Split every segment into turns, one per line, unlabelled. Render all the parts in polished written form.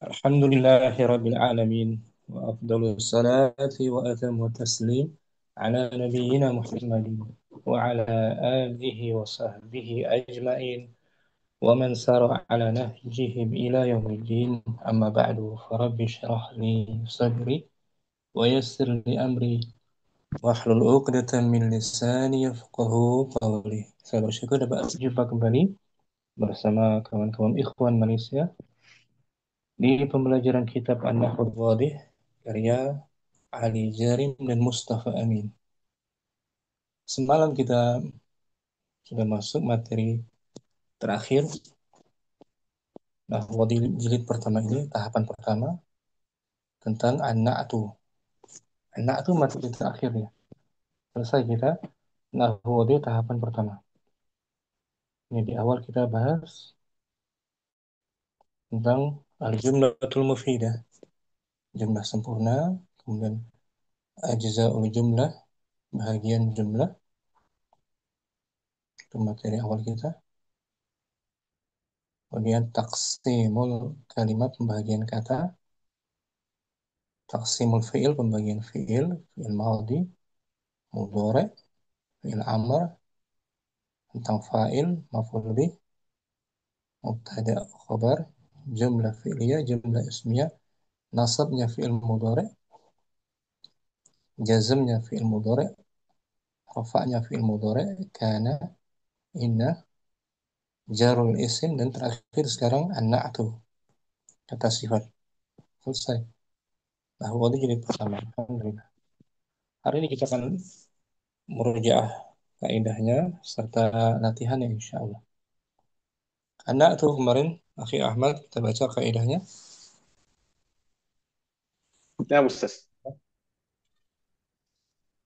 الحمد لله رب العالمين، وأفضل الصلاة وأتم التسليم على نبينا محمد وعلى آله وصحبه أجمعين ومن سار على نهجهم إلى يوم الدين. أما بعد، فرب اشرح لي صدري ويسر لي أمري واحلul uqdatan min lisani yafqahu qawli. Saya bersyukur dapat berjumpa kembali bersama kawan-kawan ikhwan Malaysia di pembelajaran kitab An-Nahwu Wadih karya Ali Jarim dan Mustafa Amin. Semalam kita sudah masuk materi terakhir Nahwu Wadih jilid pertama ini, tahapan pertama tentang An-Na'tu. An-Na'tu materi terakhir ya. Selesai kita Nahwu Wadih tahapan pertama. Ini di awal kita bahas tentang al-jumlatul mufidah, jumlah sempurna, kemudian ajza'ul jumlah, bahagian jumlah, itu materi awal kita. Kemudian taksimul kalimat, pembagian kata, taksimul fi'il, pembagian fi'il, fi'il madhi, mudhari', fi'il amr, tentang fa'il, maf'ul bih, mubtada, khabar, jumlah fi'liyah, jumlah ismiyah, nasabnya fi'il mudhari', jazmnya fi'il mudhari', rafa'nya fi'il mudhari', kana, inna, jarul isim, dan terakhir sekarang an-na'tu, kata sifat. Selesai. Nah, itu jadi pertama. Alhamdulillah. Hari ini kita akan murojaah kaidahnya serta latihannya insya Allah. An-na'tu kemarin, Akhi Ahmad, kita baca kaidahnya.
نعم أستاذ.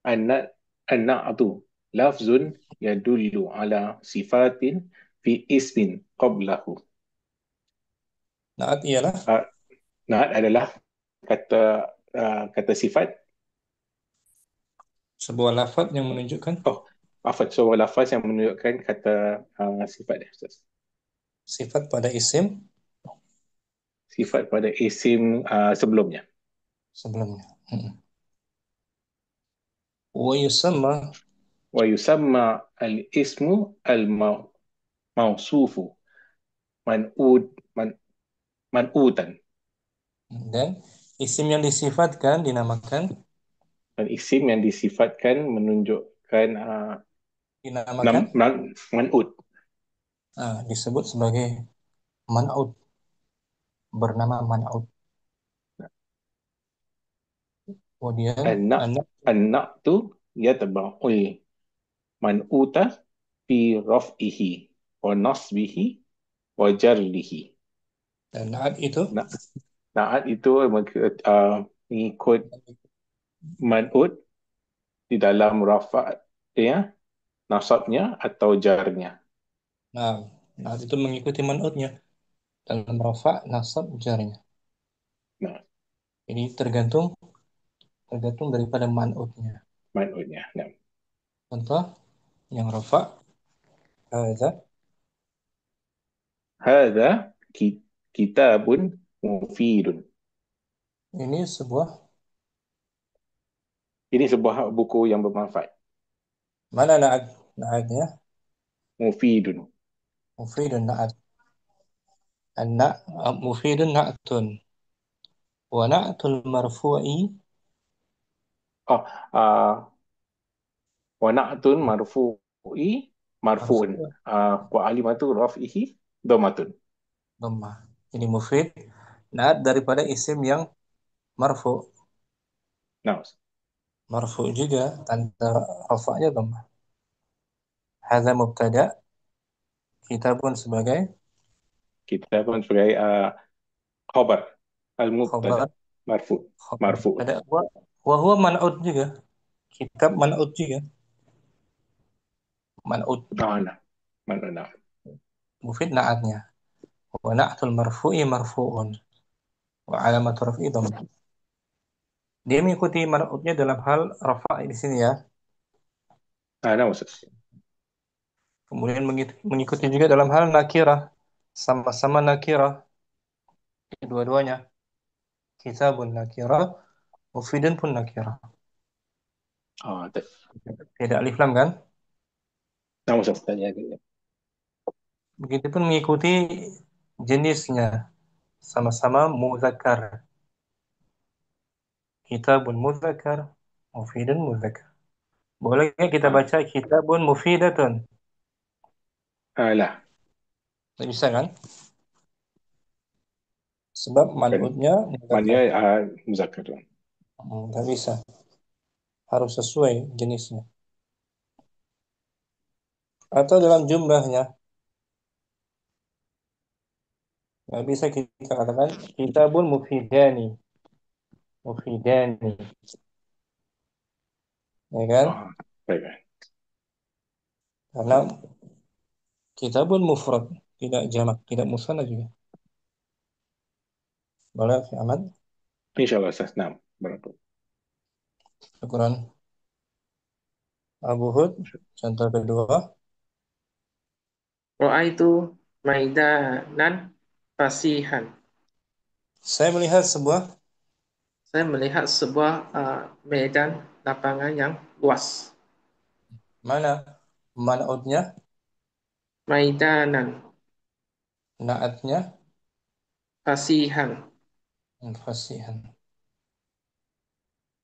الن- النعت لفظ يدل على صفات في اسم قبله.
Na'at ialah
Ah, Na'at adalah kata kata sifat.
sebuah lafaz yang menunjukkan
Oh, Afat sebuah lafaz yang menunjukkan kata sifat, Ustaz.
sifat pada isim
Sifat pada isim sebelumnya.
sebelumnya. Wa yusamma,
ويسمى الاسم الموصوف منعوت منعوتا.
dan isim yang disifatkan dinamakan
Dan isim yang disifatkan menunjukkan
dinamakan
man'ut.
disebut sebagai man'ut, bernama man'ut. Kemudian
Anak
anak
anak tu yatba'ul man'uta fi raf'ihi wa nasbihi wa jarlihi.
dan naat itu
Nah, naat itu mengikut man'ut di dalam rafa'nya, nasabnya atau jarnya.
nah naat itu mengikuti man'utnya dalam rafa, nasab, jarnya.
Nah,
Ini tergantung daripada man'utnya.
man'utnya. Nah,
Contoh yang rafa, hadza,
hadza kitabun mufidun.
ini sebuah,
Ini sebuah buku yang bermanfaat.
mana naat, naatnya
Mufidun.
mufidun naat, an-na mufidun na'tun, wa na'tul marfu'i
Oh, uh, wa na'tun marfu'i marfu'un.
marfu'
Wa alimatu raf'ihi dhamatun.
dhammah. Ini mufid naat daripada isim yang marfu.
Nah,
Marfu juga tanda rafa'nya dhammah. Hadza mubtada, kita pun sebagai
kita pun sebagai khabar al-mubtada
khabar,
marfu marfu'un.
ada wa huwa man'ut juga, kitab man'ut juga, man'ut,
Nah, mana nah.
mufid naatnya. Wa na'tul marfu'i marfu'un wa alamat raf'i dhammah. Dia mengikuti man'utnya dalam hal rafa' di sini ya.
Nah, maksud.
Kemudian mengikuti juga dalam hal nakirah, sama-sama nakirah. Kedua-duanya. Kitabun nakirah, mufidun pun nakirah.
Ah, tak.
Tidak alif lam kan?
Nama Ustaz tanya lagi.
Begitupun mengikuti jenisnya. Sama-sama muzakkar. Kitabun muzakkar, mufidun muzakkar. Boleh nggak kita
Ah,
baca kitabun mufidatun?
lah.
Tidak bisa kan? Sebab
Kan
man'utnya
mania
muzakkar.
muzakkar.
Nggak bisa. Harus sesuai jenisnya. Atau dalam jumlahnya. Nggak bisa kita katakan kitabun mufidani. Mufidani. Ya kan?
Ah, baik, baik.
Karena kitabun mufrad. Tidak jamak. Tidak musanna juga. Boleh, Fi Ahmad?
InsyaAllah Ustaz. Nah, berapa?
Syukuran. Abu Hud. Contoh kedua.
Ra'aitu maidanan fasihan.
Saya melihat sebuah
Saya melihat sebuah medan lapangan yang luas.
mana man'utnya,
Maidanan
naatnya,
fasihan.
fasihan.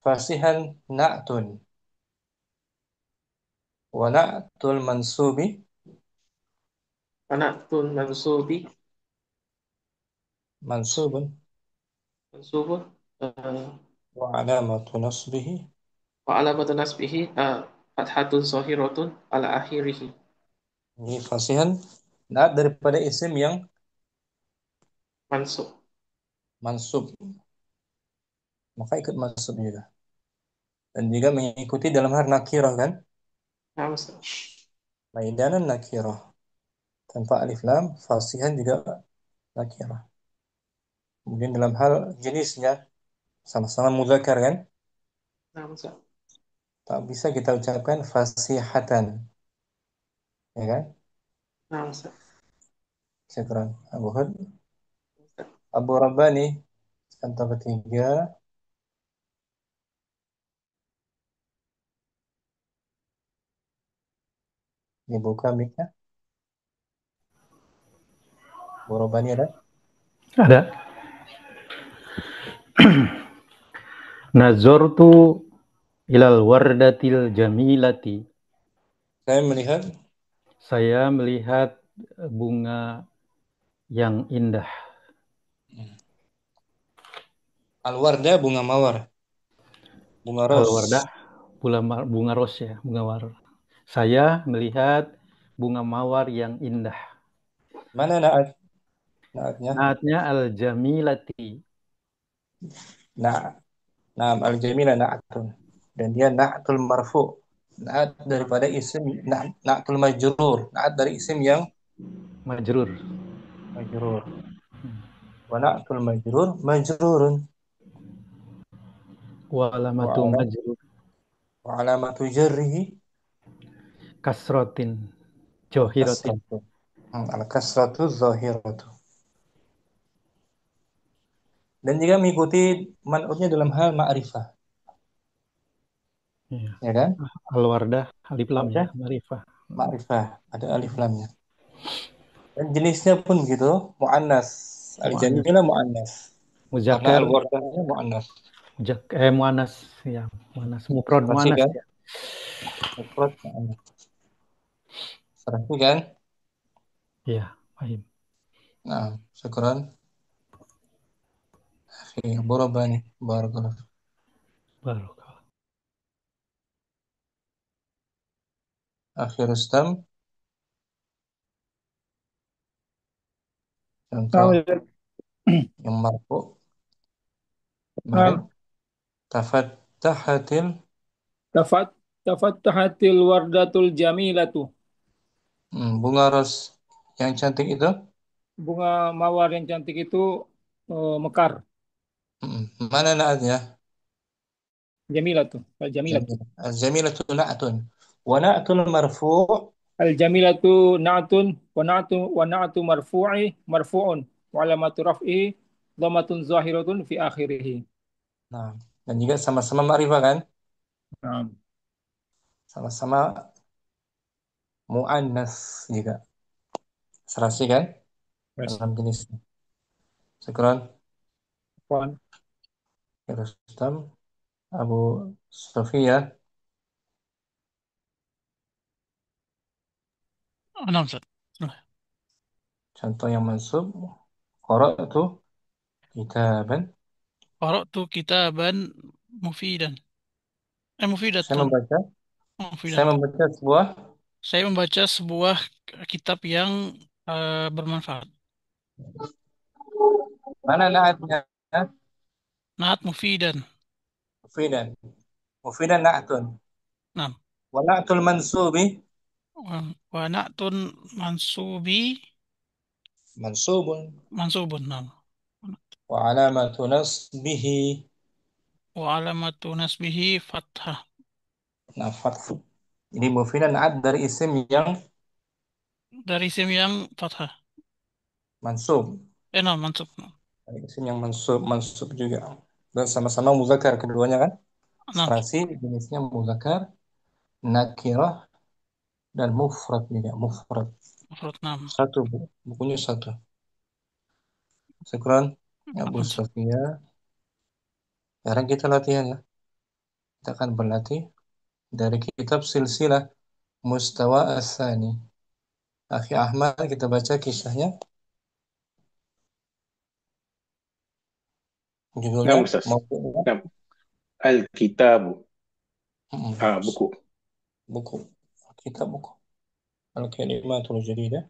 Fasihan na'tun. Wa na'tul mansubi
Anatun mansubi
mansubun.
mansubun uh,
Wa alamatu nasbihi
wa alamatun nasbihi fathatun zahiratun ala akhirih.
ini fasihan naat daripada isim yang
Mansub.
mansub, maka ikut mansub juga. Dan juga mengikuti dalam hal nakirah kan,
Nah, Ustaz.
maidanan nakirah tanpa alif lam, fasihan juga nakirah. Kemudian dalam hal jenisnya sama-sama muzakkar kan,
Nah, Ustaz.
tak bisa kita ucapkan fasihatan, ya kan?
Nah, Ustaz.
Syukran. Abu Hud.
Ustaz.
Abu Rabbani, contoh ketiga, dibuka mic-nya. Abu Rabbani ada?
Ada. Nazortu ilal wardatil jamilati.
Saya melihat
Saya melihat bunga yang indah.
al-warda bunga mawar, bunga ros.
Al-wardah, bunga ros ya, bunga mawar. Saya melihat bunga mawar yang indah.
Mana naat? Naatnya?
Naatnya al-jamilati.
Nah, nah al-jamila na'atun. Dan dia na'atul marfu. Na'at daripada isim na'atul majrur. Na'at dari isim yang
Majrur.
majrur. Wa na'atul majrur majrurun.
Wa
Wa
alamatu
alam
majrur.
wa alamatu jarrihi
Kasrotin. Johiratin.
al-kasratu. Al-kasratu zahiratu. Dan juga mengikuti man'utnya dalam hal ma'rifah.
Ya.
Ya kan?
Al-wardah, alif lam ya,
Wardah
marifah.
ma'rifah. Ada alif lamnya. Dan jenisnya pun begitu, mu'annas.
Mu'annas.
Al-jamila mu'annas. Karena
Muzakkar,
al-wardahnya mu'annas.
mu'annas ya, mu'annas mufrad
Serasi
mu'annas
kan?
ya.
Mufrad mu'annas. Serasi kan?
Iya, paham.
Nah, syukuran. Akhi, Borobani. Barakallah.
Baru.
Akhir Rustam. Contoh
نعم
yang marfu. Kemarin.
نعم
Tafattahatil.
تفت تفتحت الوردة الجميلة.
Bunga ros yang cantik itu.
Bunga mawar yang cantik itu mekar.
Mana naatnya?
Jamilatu. Al-jamilatu.
Jamil. Al-jamilatu na'atun. Wa na'atul marfu'
Al-jamilatu na'tun wa na'tu marfu'i marfu'un wa alamatu raf'ihi dhammatun zahiratun fi akhirih.
Nah, dan juga sama-sama ma'rifah kan?
Nah,
Sama-sama mu'annas juga. Serasi kan?
yes.
Dalam jenis. Syukran.
Afwan.
Ya, Rustam. Abu Sofia.
Enam, Ustaz.
Contoh yang mansub. Qara'tu kitaban.
Qara'tu kitaban mufidan.
Saya
Mufidatun.
membaca. Saya
Mufidan.
membaca sebuah.
Saya membaca sebuah kitab yang bermanfaat.
Mana na'atnya?
Naat mufidan.
Mufidan. Mufidan na'atun.
Nah,
Wa na'atul mansubi.
wa na'tun mansubi
Mansubun.
mansubun. Nah.
Wa alamatu nasbihi.
Wa alamatu nasbihi fathah.
Nah, fath. Ini mufidan na'at dari isim yang
Dari isim yang fathah.
mansub.
Nah, mansub.
Dari isim yang mansub juga. Dan sama-sama muzakkar keduanya kan?
Nah,
Serasi jenisnya muzakkar, nakirah, dan mufrad juga. Mufrad.
mufrad. Nah,
Satu, bukunya satu. Syukran, Abu
mansub.
Sofia. Sekarang kita latihan ya. Kita akan berlatih dari kitab silsilah Mustawa Asani. Akhi Ahmad, kita baca kisahnya. Judulnya
Naam Ustaz.
maudu'nya.
Naam. Al-Kitabu.
Mm,
Buku.
buku. Kitab buku. Al-Kalimatul Jadidah.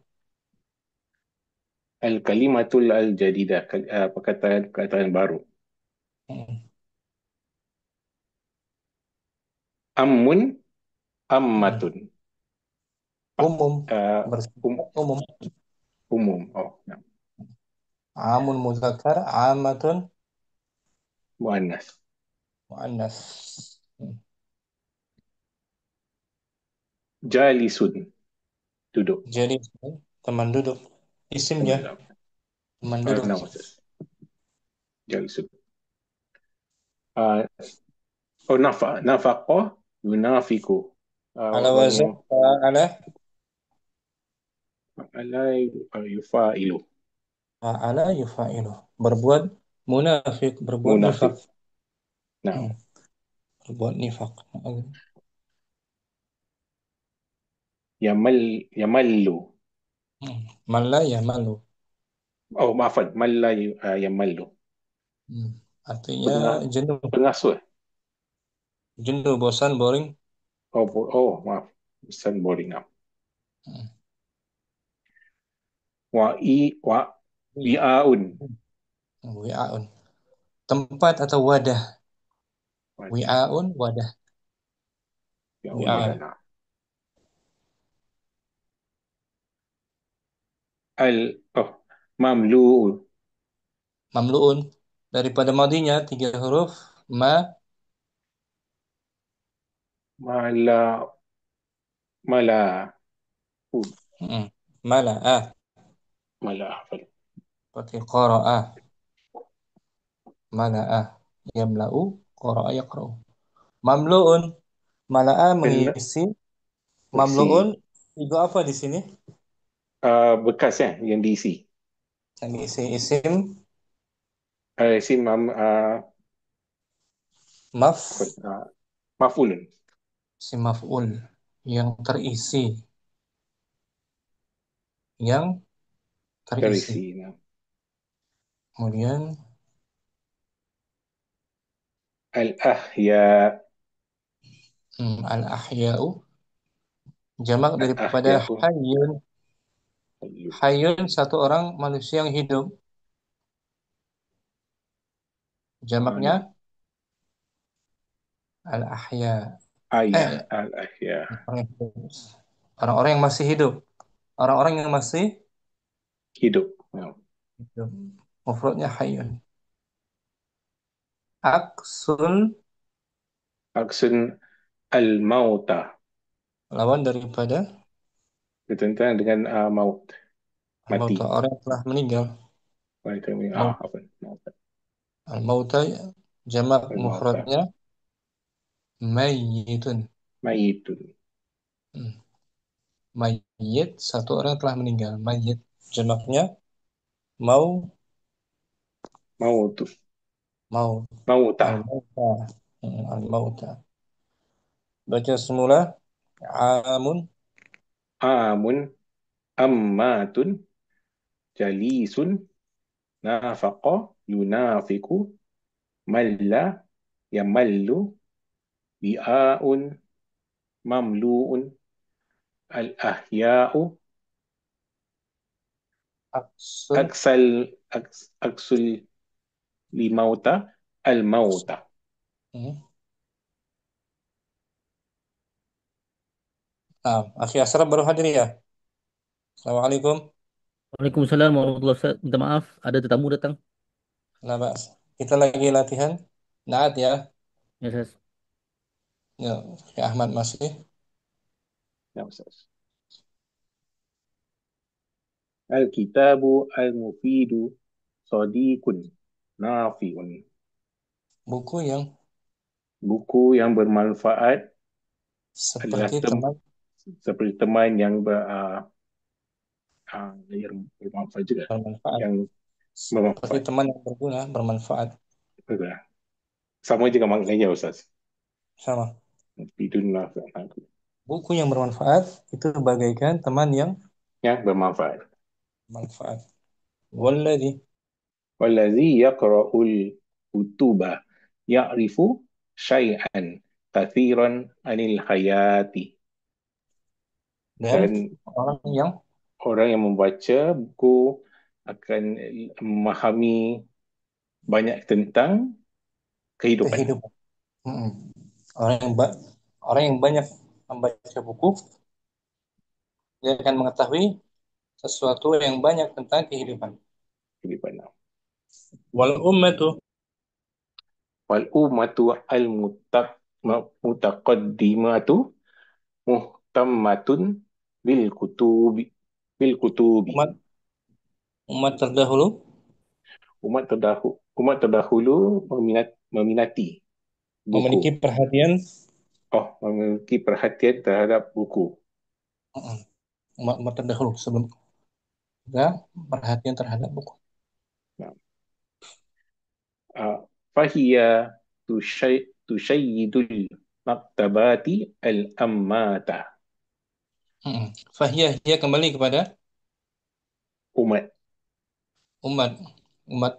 Al-Kalimatul Al-Jadidah. Perkataan baru.
Mm,
Ammun,
mm.
ammatun.
Umum.
Uh,
Bersifat umum.
umum. Oh, naam.
Amun muzakkar, amatun
Muannas.
muannas.
Jalisun. Duduk.
Jadi teman duduk. Isimnya
Naam.
teman duduk.
Naam Ustaz. Jalisun. Uh, nafaqah yunafiku.
Ala wazan
Wazannya
fa'ala
ala yufailu.
fa'ala yufa'ilu. Berbuat munafik, berbuat nifak.
Munafik. Naam.
Hmm, berbuat nifak.
Yamallu.
Malla ya malu.
Oh, maafan. Malla yamallu.
Hmm. Artinya
Pengah,
jenuh,
pengasuh.
jenuh, bosan, boring.
Maaf. Sun boring. Naam.
Hmm.
Wa wi'aun.
Wi'aun. Tempat atau wadah. Wi'aun, wadah.
Wi'aun
Wi'a.
wadana. Mamlu'un.
Mamlu'un. Daripada madinya 3 huruf.
Mala, mala,
Hmm. Mala'ah.
mala, hafal.
Seperti qara'ah. Mala'ah. Yamla'u. Qara'ah yaqra'u. Mamlu'un. Mala'ah mengisi. Mamlu'un.
Isi
Juga apa di sini?
bekas yang diisi.
Yang diisi isim.
Isi
Maf.
maf'ulun.
Isim maf'ul. Yang terisi. Yang terisi.
Terisi. Nah.
Kemudian
Al-ahya.
al-ahya'u. Jamak daripada
Al-ahya'u.
hayyun. Hayyun satu orang manusia yang hidup. Jamaknya
Nah.
al-ahya.
Ayah. Al-ahya.
Orang-orang yang masih hidup. Orang-orang yang masih
Hidup. Nah.
hidup. Mufradnya hayyun. Aksul
Aksun al-mauta.
lawan daripada
Bertentangan dengan maut. Mati.
mauta, orang yang telah meninggal. Maut.
Apa?
Al-mauta jamak
Al-mauta.
mufradnya mayyitun.
Mayitun.
Mayyit, satu orang telah meninggal. Mayyit jamaknya mau
Mautu.
mau
Mauta.
al-mauta. Al-mauta. Baca semula. Amun
Amun. Ammatun. Jalisun. Nafaqa. Yunafiku. Malla. Yamallu. Bi'aun. Mamlu'un. Al-ahya'u.
aksul.
Aksul limauta. Al-mauta.
Nah, Akhi Asraf baru hadir ya. Assalamualaikum.
Waalaikumsalam warahmatullahi wabarakatuh. Minta maaf, ada tetamu datang.
Nah, Pak, kita lagi latihan naat ya.
Ya, Ustaz.
Ya, Akhi Ahmad masih.
Ya, Ustaz. Al-kitabu al-mufidu sadiqun nafi'un.
Buku yang
Buku yang bermanfaat adalah
seperti teman
seperti teman yang bermanfaat juga.
bermanfaat.
Yang
Seperti
bermanfaat.
teman yang berguna, bermanfaat.
Betul. Sama juga maknanya, Ustaz.
Sama.
Mufidun nafi'un.
Buku yang bermanfaat itu bagaikan teman yang
Yang bermanfaat.
bermanfaat. Walladzi
Wallazi yaqra'ul kutuba ya'rifu syai'an kathiran anil hayati.
dan
Dan
orang yang
membaca buku akan memahami banyak tentang kehidupan.
Orang yang banyak membaca buku, dia akan mengetahui sesuatu yang banyak tentang kehidupan. Wal ummatu
Wal ummatu al mutaqaddimatu muhtammatun bil kutubi.
Umat terdahulu
Umat terdahulu meminati buku. Memiliki perhatian terhadap buku.
Umat terdahulu sebelum kita perhatian terhadap buku.
Fahiya tushayyidul maktabati al-ammata.
Fahiyah kembali kepada umat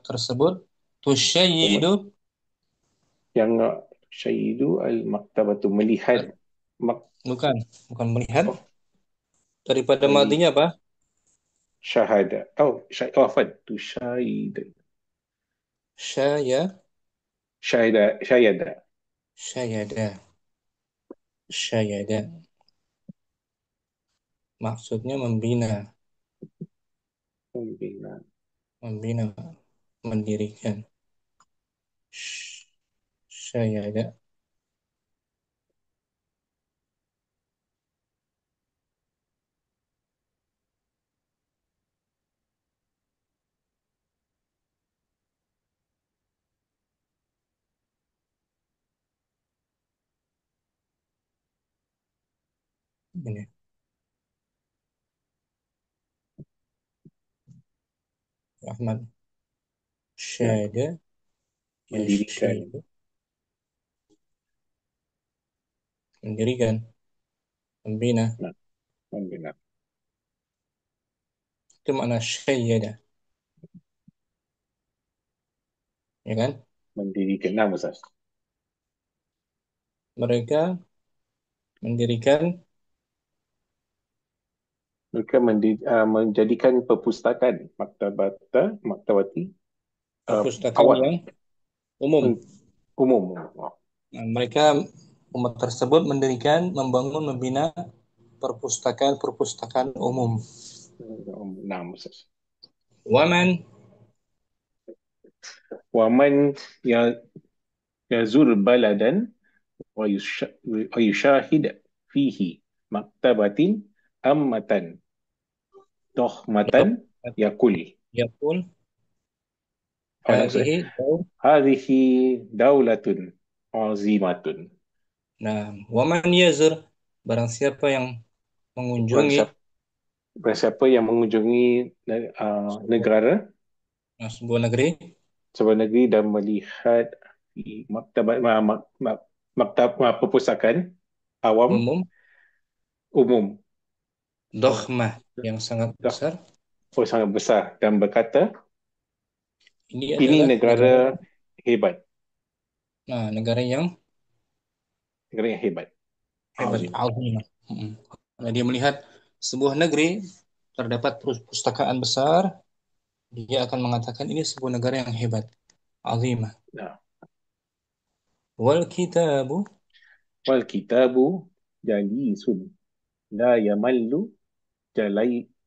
tersebut. Tushayyidu
yang syaidu al-maktabatu melihat.
Bukan melihat. Daripada madinya apa?
Syahada. Afad. Tushayyidu.
Syayada. Maksudnya membina, mendirikan. Syayada. Ini. Ahmad. Syayada. Mendirikan. Membina. Itu makna syayada. Ya kan?
Mendirikan. Ustaz.
Mereka
menjadikan perpustakaan maktabati
perpustakaan yang
umum.
Nah, mereka umat tersebut membangun, membina perpustakaan umum.
Waman yazur baladan wa yushahid fihi maktabatin ammatan tohmatan yakul. maksudnya
هذه دولة.
hadhihi daulatun azimatun.
Nah, waman yazur, barang siapa yang
Barang
mengunjungi
siapa, barang siapa yang mengunjungi
sebuah,
negara,
sebuah negeri
sebuah negeri dan melihat maktabat perpustakaan awam
umum
umum,
dokhmah yang sangat
dah
besar,
sangat besar dan berkata
ini
ini
adalah
negara
negara,
hebat,
nah negara yang
negara yang hebat,
hebat,
azim.
azimah. Nah, dia melihat sebuah negeri terdapat perpustakaan besar, dia akan mengatakan ini sebuah negara yang hebat, azimah.
Nah,
Wal kitabu,
wal kitabu jalisun la yamallu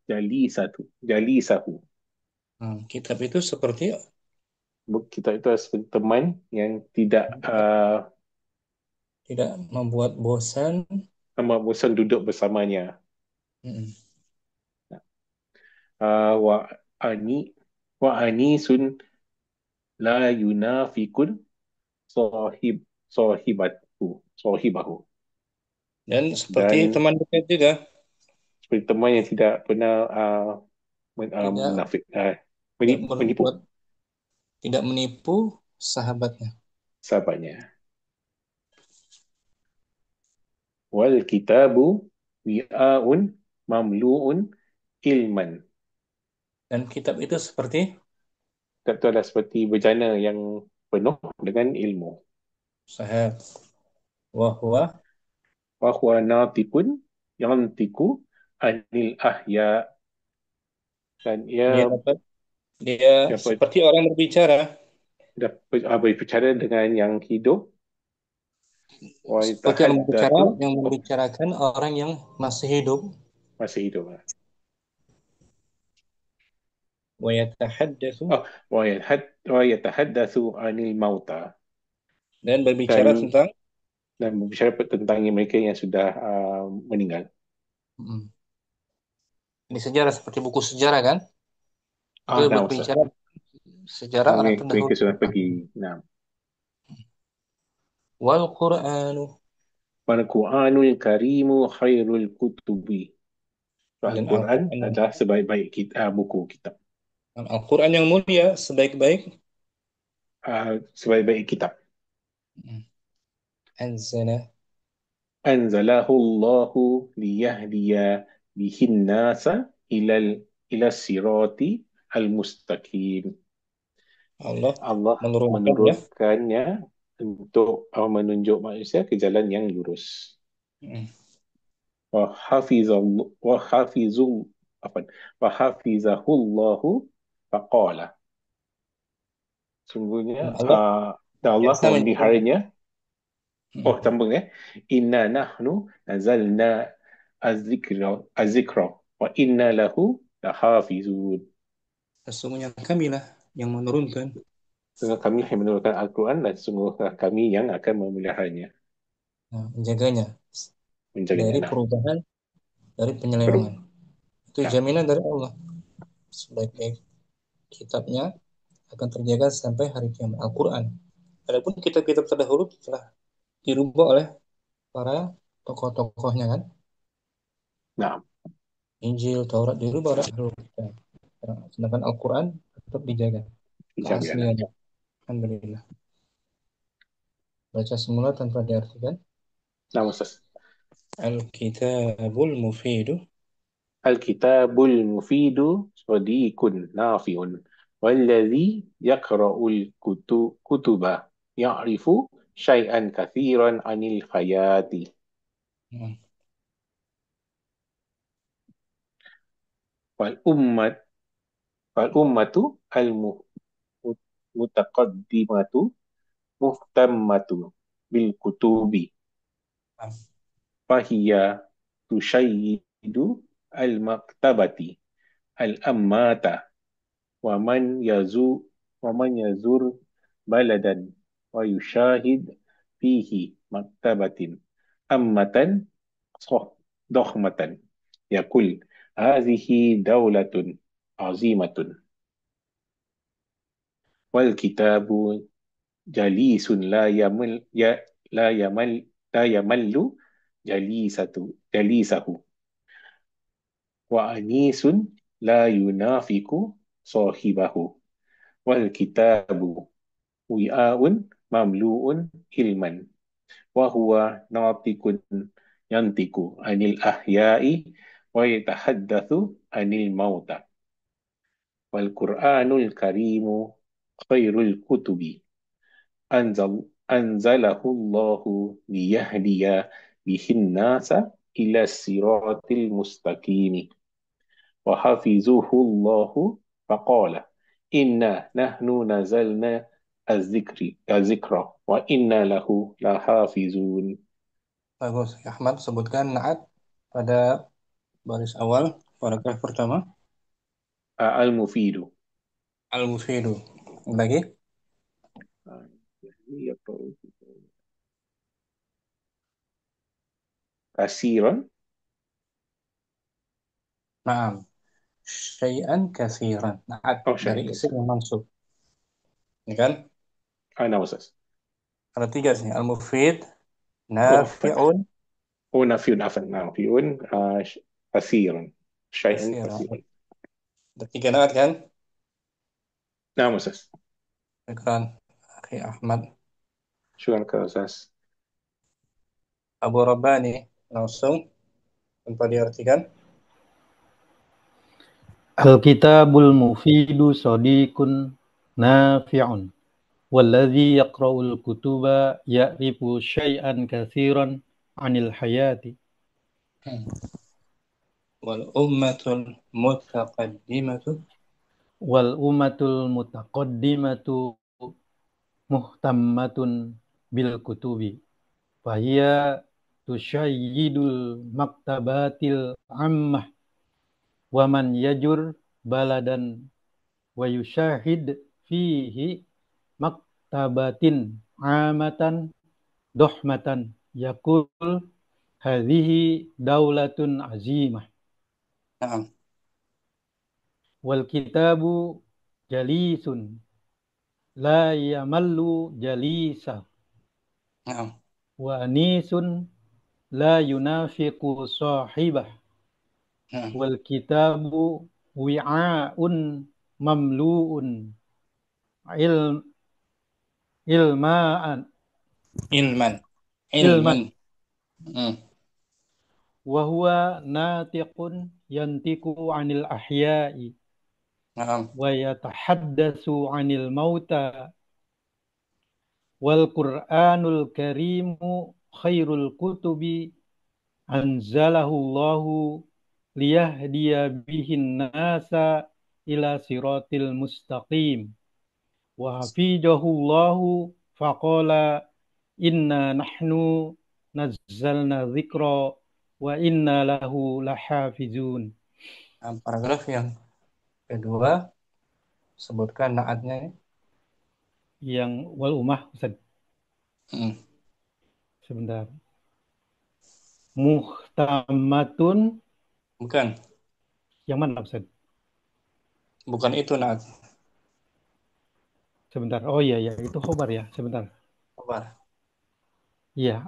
jalisahu.
kitab itu seperti
Kita itu seperti teman yang tidak
tidak membuat bosan.
amat bosan duduk bersamanya.
Mm.
Wa ani wa anisun la yunafikun sahibahu.
Dan seperti
Dan
teman dekat juga,
seperti teman yang tidak pernah
tidak
munafik,
tidak
menipu
berbuat, tidak menipu sahabatnya.
sahabatnya. Wal kitabu wi'aun mamlu'un ilman.
Dan kitab itu seperti
Kitab itu adalah seperti bejana yang penuh dengan ilmu.
sahab, wahwa,
Wa huwa natikun yantiku anil ahya, dan
dia
ia
dapat, dia
dapat
seperti orang berbicara,
berbicara dengan yang hidup. Wa
seperti orang berbicara
yatahaddatsu,
yang membicarakan orang yang masih hidup.
masih hidup.
Wa yatahaddatsu,
Wa yatahaddatsu anil mauta,
dan berbicara
dan
tentang
berbicara tentang mereka yang sudah meninggal.
mm, ini sejarah, seperti buku sejarah kan? Dia
Nah, Ustaz.
berbicara sejarah orang
Mereka
terdahulu.
sudah pergi. Nah,
Wal Qur'anu,
wal Qur'anul Karimu khairul kutubi.
dan
Al-Quran adalah sebaik-baik buku kitab.
Al-Quran yang mulia sebaik-baik
Sebaik-baik kitab.
anzala,
Anzalahu Allahu liyahdiya bihin nasa ila sirati al-mustaqim.
Allah
Allah
menurunkannya.
menurunkannya untuk menunjuk manusia ke jalan yang lurus. Wahafizahullahu faqala. Sungguhnya
Allah
Allah
biasa menyebut
memeliharanya. Sambung ya. Inna nahnu nazalna az-zikra wa inna lahu lahafizun.
sesungguhnya kamilah yang menurunkan,
Sungguh kami yang menurunkan Al-Quran, dan sungguh kami yang akan memeliharanya,
menjaganya
menjaganya.
dari
Nah,
perubahan, dari penyelewengan. Itu
nah,
jaminan dari Allah. Sebaik-baik kitabnya akan terjaga sampai hari kiamat. Al-Quran. Adapun kitab-kitab terdahulu telah dirubah oleh para tokoh-tokohnya kan.
nah,
Injil, Taurat dirubah oleh ahlul kitab. Sedangkan Al-Quran tetap dijaga
dijaga. Nah,
keasliannya. Alhamdulillah. Baca semula tanpa diartikan.
nah Ustaz.
Al-Kitabul Mufidu.
Al-kitabul mufidu sadiqun nafi'un. Walladhi yaqra'ul kutuba ya'rifu syai'an kathiran anil hayati. Wal ummat wal ummatu al mutaqaddimatu muhtammatu bil kutubi fahiya tushayyidu al maktabati al ammata wa man yazur baladan wa yushahid fihi maktabatin ammatan dokhmatan yakul hadhihi daulatun azimatun wal kitabu jalisun la yamallu jalisahu wa anisun la yunafiku sahibahu wal kitabu wi'aun mamlu'un ilman wa huwa natikun yantiku anil ahya'i wa yatahaddatsu anil mauta wal qur'anul karimu khairul kutubi anzalahu Allahu liyahdiya bihin nasa ila siratil mustaqimi wa hafizuhu Allahu faqala inna nahnu nazalna az-zikra wa inna lahu lahafizun.
Bagus. Ahmad, sebutkan naat pada baris awal, paragraf pertama.
Al-mufidu.
Al-mufidu. Lagi?
Kasiran.
Naam. Syai'an kathiran. Naat dari
Syai'an
isim yang mansub. Ini kan?
Ana Ustaz.
Ada 3 sih. Al-mufid,
Afan.
nafi'un,
Nafiun afan. Nafiun kasiran. Syai'an
kathiran.
kasiran.
Ada 3 naat kan?
Naam Ustaz.
Syukran. Akhi Ahmad.
Syukran ke Ustaz.
Abu Rabbani langsung tanpa diartikan.
Al-kitabul mufidu sadiqun nafi'un. Walladhi yaqra'ul kutuba ya'rifu syai'an katsiran 'anil hayati.
Wal ummatul mutaqaddimatu.
Wal ummatul mutaqaddimatu muhtammatun bil kutubi. Fahiya tushayyidul maktabatil ammah wa man yajur baladan wa yushahid fihi maktabatin amatan dohmatan yakul hadhihi daulatun azimah.
Naam.
Wal kitabu jalisun la yamallu jalisa
Naam.
wa anisun la yunafiqu sahibah.
Naam.
Wal kitabu wi'aun mamlu'un ilmaan
Ilman.
ilman
Hmm.
wa huwa natiqun yantiku 'anil ahya'i
Naam.
wa yatahaddatsu 'anil mauta wal qur'anul karimu khairul kutubi anzalahu Allahu liyahdiya bihin nasa ila siratil mustaqim wa hafizahu Allahu faqala inna nahnu nazzalna dzikra wa inna lahu lahafizun.
Nah, paragraf yang kedua sebutkan naatnya.
Yang wal ummah Ustaz. Sebentar. Muhtammatun.
Bukan.
Yang mana Ustaz?
Bukan itu naat.
Sebentar. Oh iya ya, itu khobar ya. Sebentar.
Khobar.
Iya,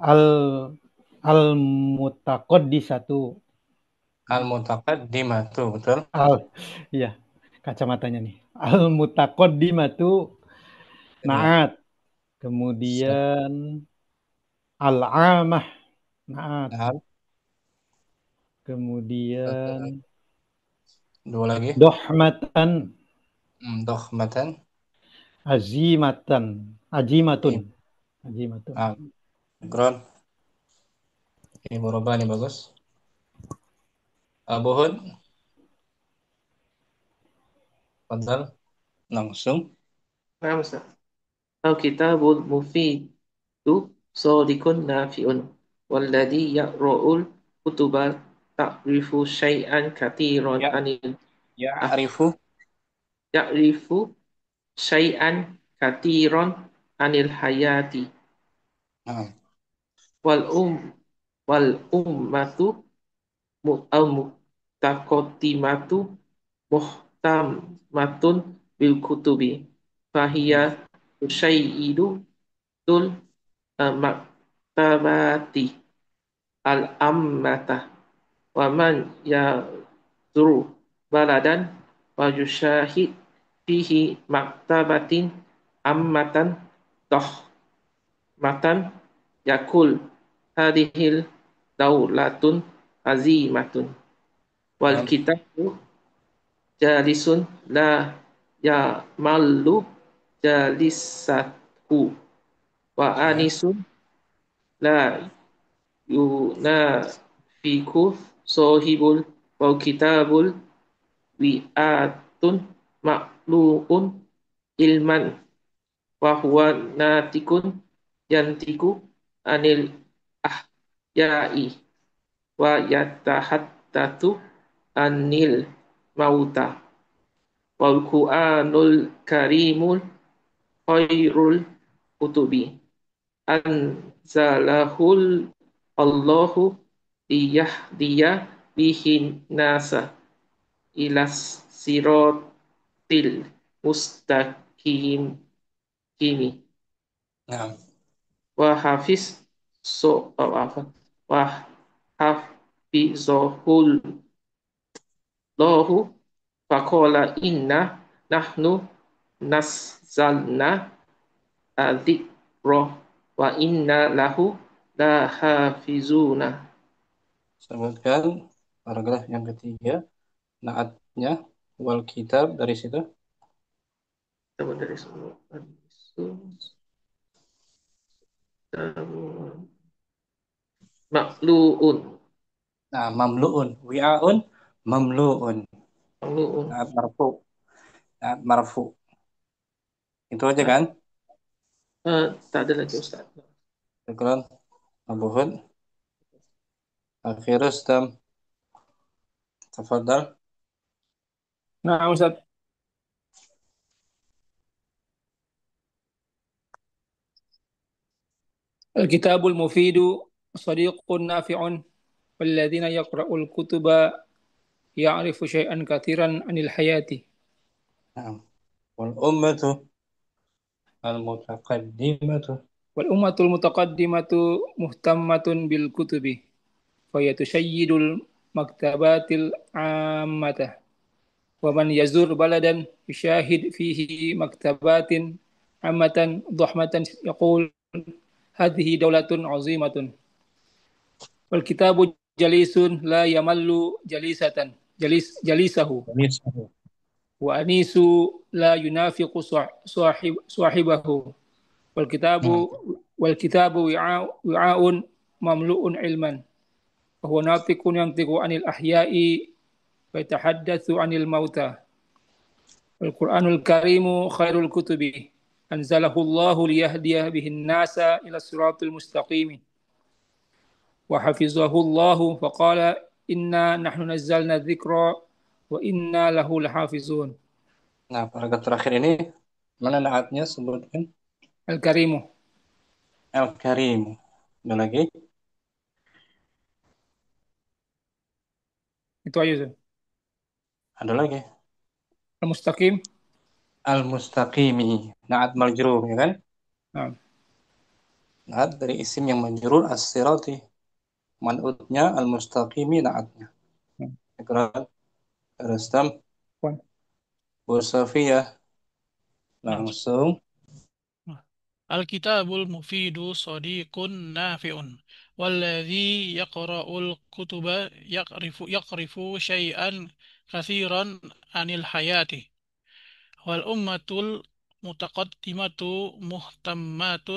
al-mutaqaddisatu.
Al-mutaqaddimatu, betul?
Iya, kacamatanya nih. Al-mutaqaddimatu naat. Kemudian al-amah naat. Kemudian
dua lagi.
Dohmatan.
Dohmatan.
Azimatun.
Gron. Ibu Robani bagus. Abu Hud. Fadal. Langsung.
Nah, Ustaz. Al-kitabul mufidu sadiqun nafi'un walladhi yaqra'ul kutuba ta'rifu syai'an katsiran anil ya'rifu syai'an katsiran anil hayati wal ummatu muhtaqaddimatu muhtammatun bil kutubi fahiya tusayyidu tul maktabati al-ammata wa man yazuru baladan wa yushahid fihi maktabatin ammatan matan yakul hadhil daulatun azimatun wal
نعم
kitabu jalisun la yamallu jalisathu wa
نعم
anisun la yunafiku sohibul wa kitabul wi'atun makluun ilman wa huwa natikun yantiku anil ahya'i wa yatahaddatu anil mauta wal Qur'anul karimul khairul kutubi anzalahul Allahu liyahdiya bihin nasa ilas siratil mustaqim kini
نعم
wa hafiz wa hafizahul lahu faqala inna nahnu nazzalna dzikra wa inna lahu lahafizuna.
Sebutkan paragraf yang ketiga, naatnya wal kitab dari situ.
Coba dari semua makluun
Nah, mamluun, wi'aun, mamluun.
makluun
Naat marfu, naat marfu. Itu aja kan?
tak ada lagi Ustaz.
Syukran, Abu Hud. Akhi Rustam, tafadhal.
نعم أستاذ. الكتاب المفيد صديق نافع والذين يقرأوا الكتب يعرف شيئا كثيرا عن الحياة
Nah, wal ummatu al-mutaqaddimatu.
والأمة المتقدمة مهتمة بالكتب فهي تشيد المكتبات العامة ومن يزور بلدا يشاهد فيه مكتبات عامة ضخمة يقول هذه دولة عظيمة والكتاب جليس لا يمل جليسه
Jalisahu.
وأنيس لا ينافق صاحبه والكتاب
Nah,
والكتاب وعاء مملوء علما وهو ناطق ينطق عن الأحياء ويتحدث عن الموتى والقرآن الكريم خير الكتب أنزله الله ليهدي به الناس إلى الصراط المستقيم وحفظه الله فقال إنا نحن نزلنا الذكر وإنا له لحافظون.
nah, paragraf terakhir ini mana naatnya sebutkan?
الكريم
Al-Karim. Ada lagi?
itu aja Ustaz.
Ada lagi.
المستقيم.
Al-Mustaqimi. Naat majrur, ya kan?
Nah,
Naat dari isim yang majrur as-sirati. Man'utnya al-mustaqimi naatnya.
nah.
Syukran, Rustam.
Puan.
Bu Safiyah.
نعم.
Langsung.
الكتاب المفيد صديق نافع والذي يقرأ الكتب يعرف شيئا كثيرا عن الحياة والأمة المتقدمة مهتمة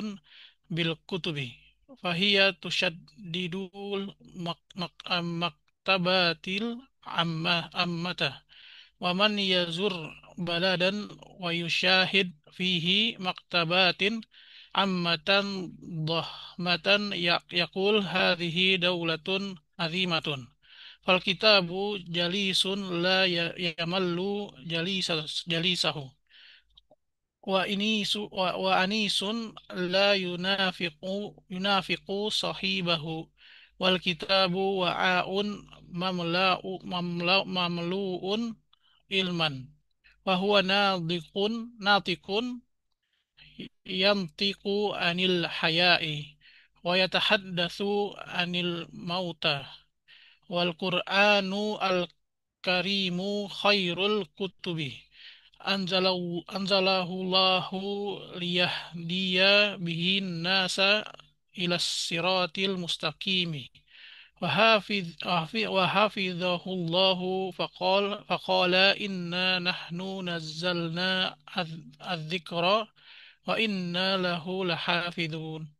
بالكتب فهي تشدد المكتبات العامة ومن يزور بلدا ويشاهد فيه مكتبات عامة ضخمة يقول هذه دولة عظيمة فالكتاب جليس لا يمل جليسه وأنيس لا ينافق صاحبه والكتاب وعاء مملوء علما وهو ناطق ينطق عن الحياء ويتحدث عن الموتى والقرآن الكريم خير الكتب أنزله الله ليهدي به الناس إلى الصراط المستقيم وحفظه الله فقال إنا نحن نزلنا الذكر وإنا له لحافظون.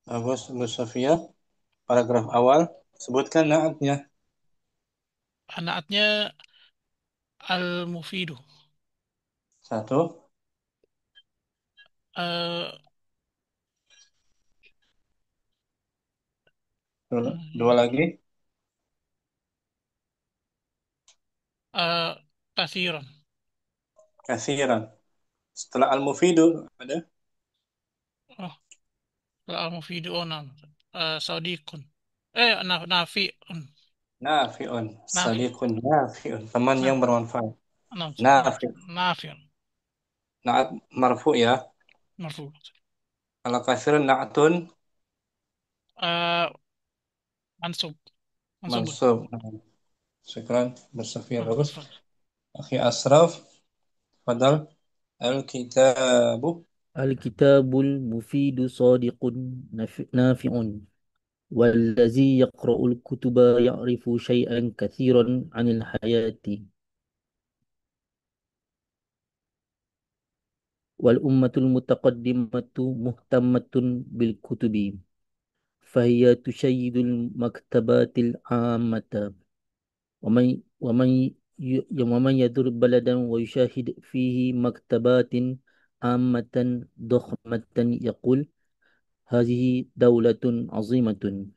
Bagus, Bu Sofia. Paragraf awal, sebutkan naatnya.
Anaknya al-mufidu.
Satu,
Eh,
dua lagi.
Kasiran.
Kasiran. Setelah al-mufidu ada
Oh, al-mufidu onam. Sadiqun. Nafi'un.
nafi'un.
Nafi.
Sadiqun nafi'un. Teman yang bermanfaat.
Nam.
Nafi.
Nafi'un.
Naat marfu ya.
Marfu.
Kalau kasiran naatun
Eh, mansub. Mansubun.
mansub. Syukran, Bu Sofia. Bagus.
Mansub.
Akhi Asraf, fadal. Al-kitabu
Al-kitabul mufidu sadiqun nafi'un. والذي يقرأ الكتب يعرف شيئا كثيرا عن الحياة والأمة المتقدمة مهتمة بالكتب فهي تشيد المكتبات العامة ومن ومن ومن يزور بلدا ويشاهد فيه مكتبات عامة ضخمة يقول هذه دولة عظيمة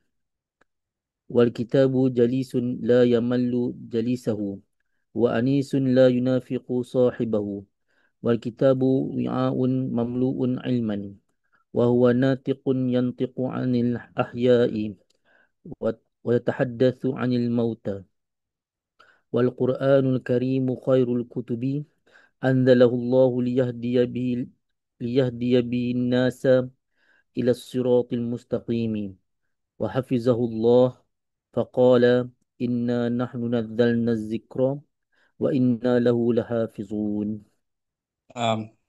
والكتاب جليس لا يمل جليسه وأنيس لا ينافق صاحبه والكتاب وعاء مملوء علما وهو ناطق ينطق عن الأحياء ويتحدث عن الموتى والقرآن الكريم خير الكتب أنزله الله ليهدي به الناس إلى الصراط المستقيم وحفظه الله فقال إنا نحن نزلنا الذكر وإنا له لحافظون.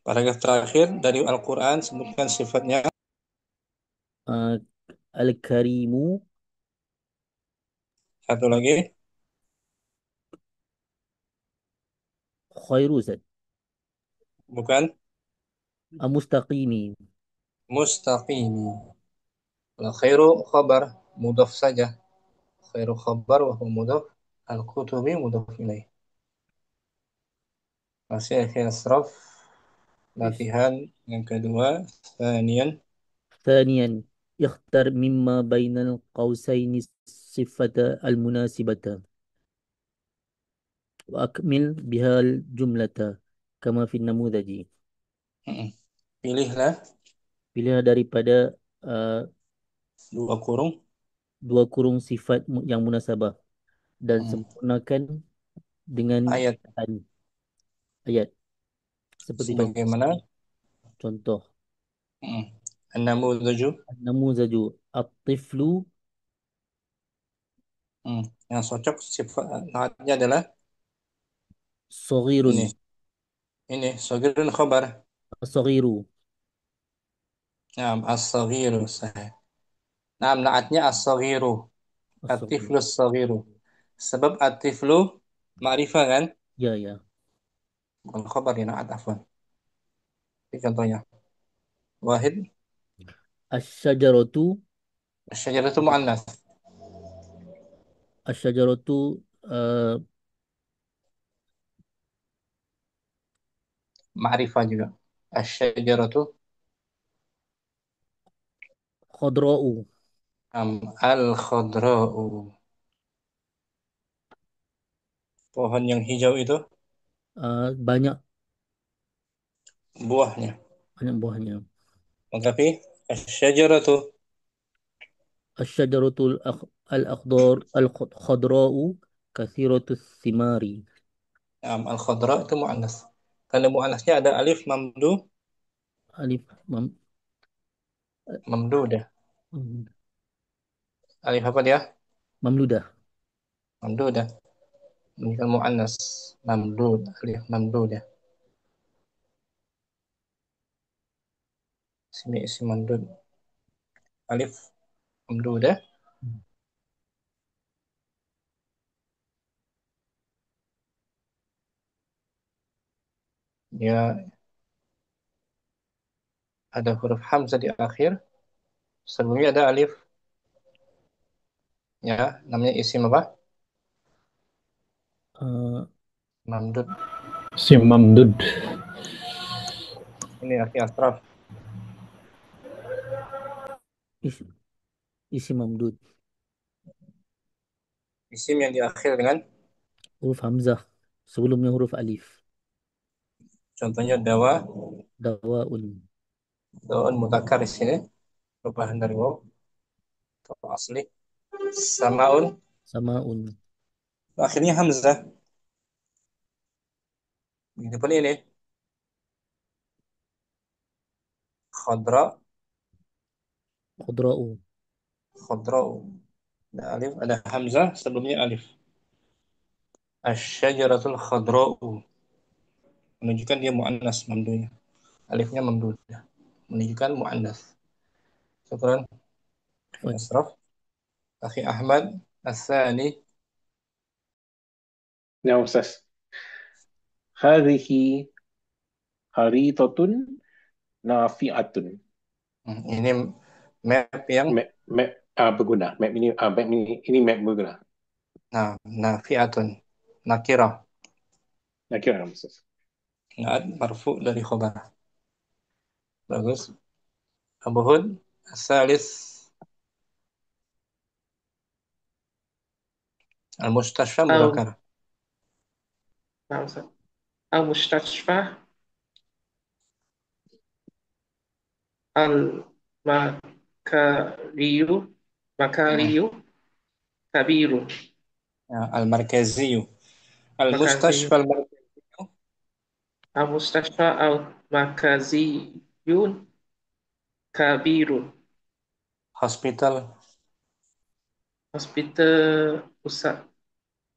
paragraf terakhir dari Al-Quran sebutkan sifatnya.
Al-Karimu.
Satu lagi.
Khairu Zat.
Bukan.
Mustaqimi.
Mustaqimi. Kalau khairu khabar mudhaf saja. Khairu khabar wa huwa mudhaf. Al-kutubi mudhaf ilaih. Masih akhir Asraf. Latihan yang kedua.
ثانيا اختر مما بين القوسين الصفة المناسبة وأكمل بها الجملة كما في النموذج.
Pilihlah
daripada
dua
kurung sifat yang munasabah dan sempurnakan dengan
ayat
seperti
bagaimana
contoh.
An-namuzaju
at-tiflu.
Yang cocok sifat naatnya adalah
saghirun.
Ini saghirun khabar.
As-saghiru.
Naam, as-saghiru sahih. Naam, naatnya as-saghiru. At-tiflu as-saghiru. Sebab at-tiflu ma'rifah kan?
Ya.
Bukan khabar ya, naat afwan. Ini contohnya. Wahid.
Asy-syajaratu.
Asy-syajaratu mu'annas.
Asy-syajaratu
ma'rifah juga. Asy-syajaratu
khadra'u.
Al-khadra'u. Pohon yang hijau itu
banyak
buahnya.
Tapi
asy-syajaratu
asy-syajaratul al-akhdar al-khadra'u katsiratus thimari.
al-khadra itu muannas. Tanda muannasnya ada alif mamdu,
Alif
mamdu udah.
mam-
Alif apa dia?
mamludah.
Mamdu udah. Menunjukkan muannas. Mamdu, alif mamdu udah. Sini isi mamdu. Alif mamdu udah. Ya, ada huruf hamzah di akhir. Sebelumnya ada alif. Ya, namanya isim apa?
Eh,
Mamdud.
Si Mamdud.
Ini akhi Asraf.
is, isi mamdud.
Isim yang di akhir dengan
Huruf hamzah. Sebelumnya huruf alif.
contohnya dawa,
Dawaun.
daun mutakar di sini. Perubahan dari waw atau asli. Samaun.
Samaun.
Akhirnya hamzah. Di depan ini. Khadra.
Khudra'u.
Khadra. Ada alif, ada hamzah, sebelumnya alif. Asyajaratul khadra'u. Menunjukkan dia mu'annas mamdunya. Alifnya mamdu. Menunjukkan mu'annas. Syukran.
Fad.
Asraf. Akhi Ahmad. Asani.
Nah, Ustaz. Hadhihi haritatun nafi'atun.
Ini map yang
Berguna. Map ini map berguna.
nafi'atun. Nakirah.
Nak kira nama Ustaz.
Naat marfu dari khobar. Bagus. Abu Hud. Asalis. Al-Mustashfa
أو
mudhakar.
نعم أستاذ. أو مستشفى المكاريو مكاريو كبير
Ya, Al-Markaziyu.
مكازيو
Al-Mustashfa al-Markaziyu.
المستشفى المركزي كبير.
Hospital
Hospital pusat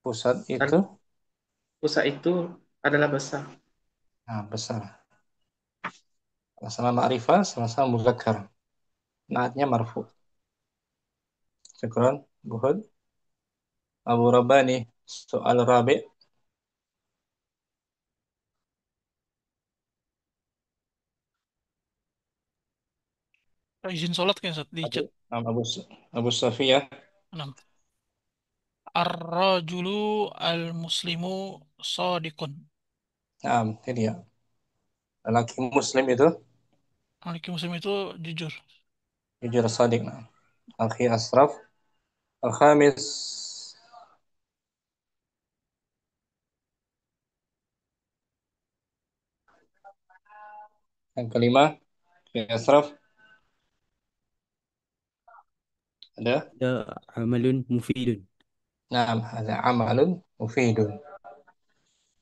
pusat
dan
itu
pusat itu adalah besar.
besar. Sama ma'rifah, sama-sama muzakkar. Naatnya marfu. Syukran. Buhud. Abu Rabbani. Soal rabi.
Izin sholat kan Ustaz di
Abu,
chat.
Abu, Abu Safiyah.
6. Ar-rajulu al-muslimu shadiqun.
Ini dia. Lelaki muslim itu
Laki muslim itu jujur.
jujur sadiq. Akhi Asraf. Al-Khamis. Yang kelima. Akhi Asraf. Ada.
Ya amalun mufidun.
Ada amalun mufidun.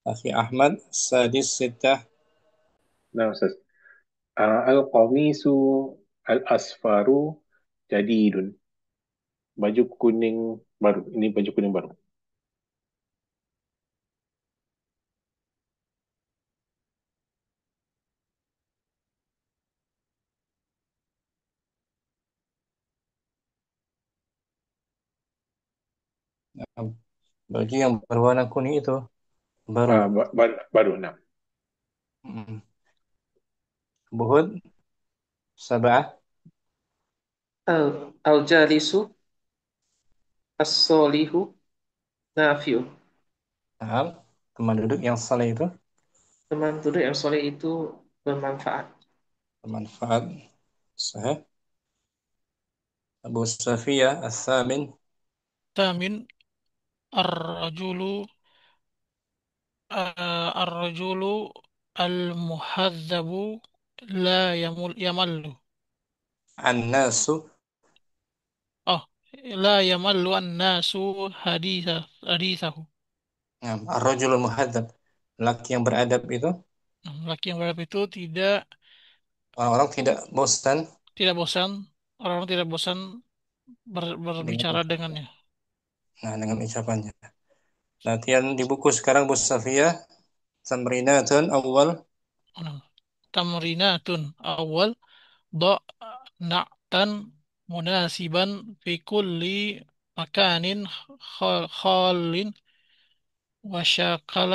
Akhi Ahmad. Sadis sitah.
Nah, Ustaz. Al-qamisu al-asfaru jadidun. Baju kuning baru. Ini baju kuning baru.
Baju yang berwarna kuning itu baru.
Baru 6.
Mm. Buhud. Sabah.
Al-jalisu as-solihu nafiu.
Teman duduk yang saleh itu
Teman duduk yang soleh itu bermanfaat.
bermanfaat. Sahih. Abu Safiyah As-Samin.
Tamin ar-rajulu ar-rajulu al-muhadzabu la yamallu.
An-Nasu.
Oh, la yamallu an-nasu hadithahu.
Ar-Rajulul Muhadzab. Laki yang beradab itu
Laki yang beradab itu tidak
Orang-orang tidak bosan
tidak bosan, orang tidak bosan
dengan
berbicara dengannya.
dengan ucapannya. Latihan di buku sekarang Bu Safia, tamrinatun awal.
Nah, tamrinatun awal do' na'tan munasiban fi kulli makanin khalin wasyakal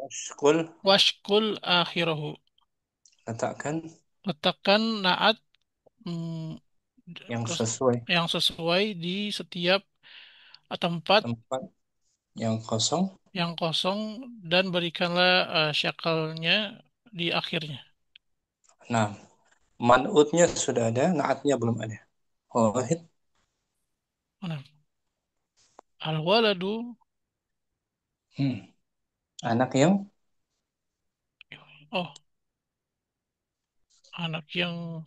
Skul,
washkul akhirahu.
letakkan
Letakkan naat mm,
yang
terus
sesuai
yang sesuai di setiap tempat
tempat yang kosong.
yang kosong dan berikanlah syakalnya di akhirnya.
Nah, man'utnya sudah ada, naatnya belum ada. Wahid,
Nah, al-waladu
hmm. Anak yang
oh anak yang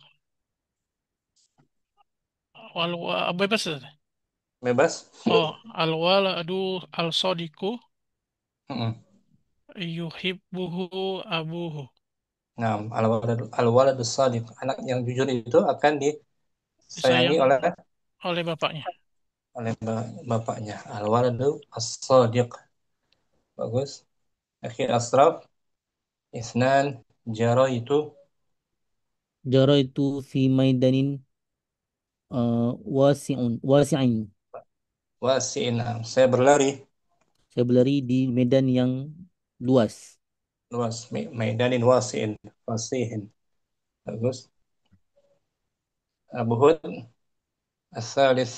bebas ya?
bebas.
Oh, al-waladu al-sadiku
Hmm.
yuhibbuhu abuhu.
Nah, al-waladus shadiq, anak yang jujur itu akan disayangi
Disayang
oleh
oleh bapaknya.
bapaknya. Al-waladu as-shadiq. Bagus. Akhir asraf, isnan, jaro itu
Jara itu fi maidanin wasi'in.
wasi'in. Saya berlari
Saya berlari di medan yang luas.
luas. Maidanin wasi'in. Wasihin. Bagus. Abu Hud, asalis.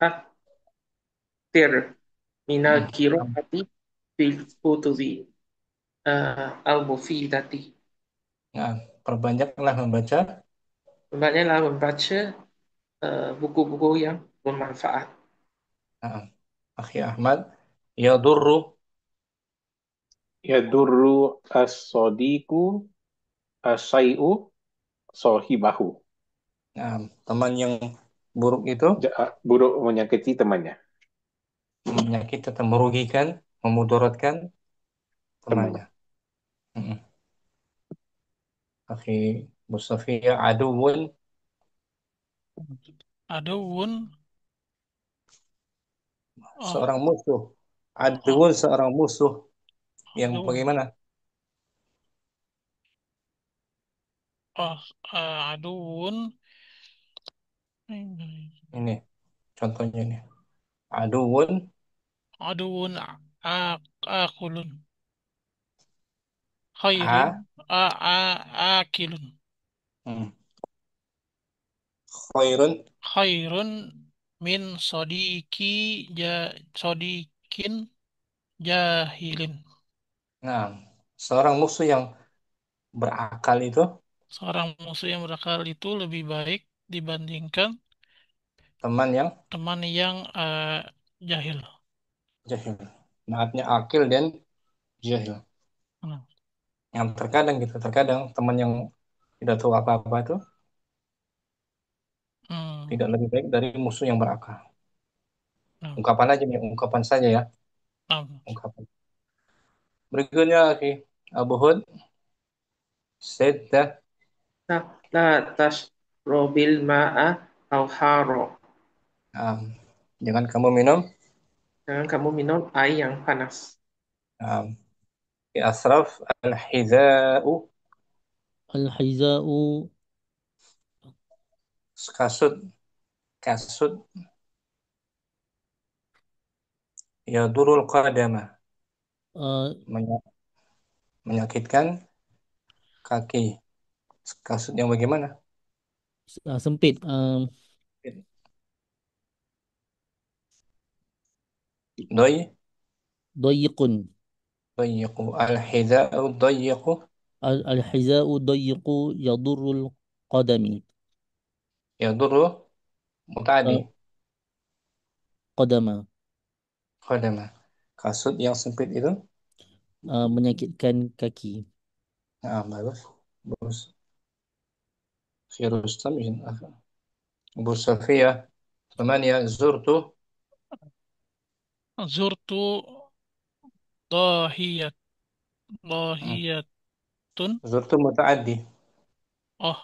Aktir minal
Hmm.
qiraati fil kutubi al-mufidati.
Nah, perbanyaklah membaca.
Banyaklah membaca buku-buku yang bermanfaat.
Nah, Akhi Ahmad, yadurru.
Yadurru as-sadiqu as-sai'u sahibahu.
Nah, teman yang buruk itu
Buruk menyakiti temannya.
menyakiti atau merugikan, memudaratkan
Teman.
temannya. Mm-mm. Akhi Mustafia, aduun,
Adawun oh,
seorang musuh.
oh,
Aduun, seorang musuh yang
adawun
bagaimana?
oh, adawun
Ini contohnya ini. Aduun,
adawun akulun
a,
khairun akilun
hmm, khairun.
khairun min sodikin jahilin.
Nah, seorang musuh yang berakal itu
Seorang musuh yang berakal itu lebih baik dibandingkan
teman yang
teman yang jahil.
jahil. Maafnya akil dan jahil.
Nah,
Yang terkadang gitu, terkadang teman yang tidak tahu apa-apa itu
hmm,
tidak lebih baik dari musuh yang berakal.
nah,
Ungkapan aja nih, ungkapan saja ya,
nah.
ungkapan. Berikutnya, oke. Abu Hud, Sedda,
La tashrobil ma'a au haro.
um, jangan kamu minum.
Jangan kamu minum air yang panas.
Um, di asraf, al-hiza'u,
Al-hiza'u
kasut, kasut, ya durul qadama,
uh,
menya- menyakitkan kaki. Kasut yang bagaimana?
sempit.
Doi,
Dayiqun.
dayiqu, al-hiza'u, dayiqu,
Al-hiza'u dayiqu yadurrul qadami.
ya duru, mutadi,
Uh, qadama.
qadama. Kasut yang sempit itu,
Menyakitkan kaki.
bagus, bagus. Khirustam, Abu Safia, ثمانية زرت
Zurtu Dohiyat.
Hmm.
Dohiyatun.
Zurtu mutaaddi.
Oh,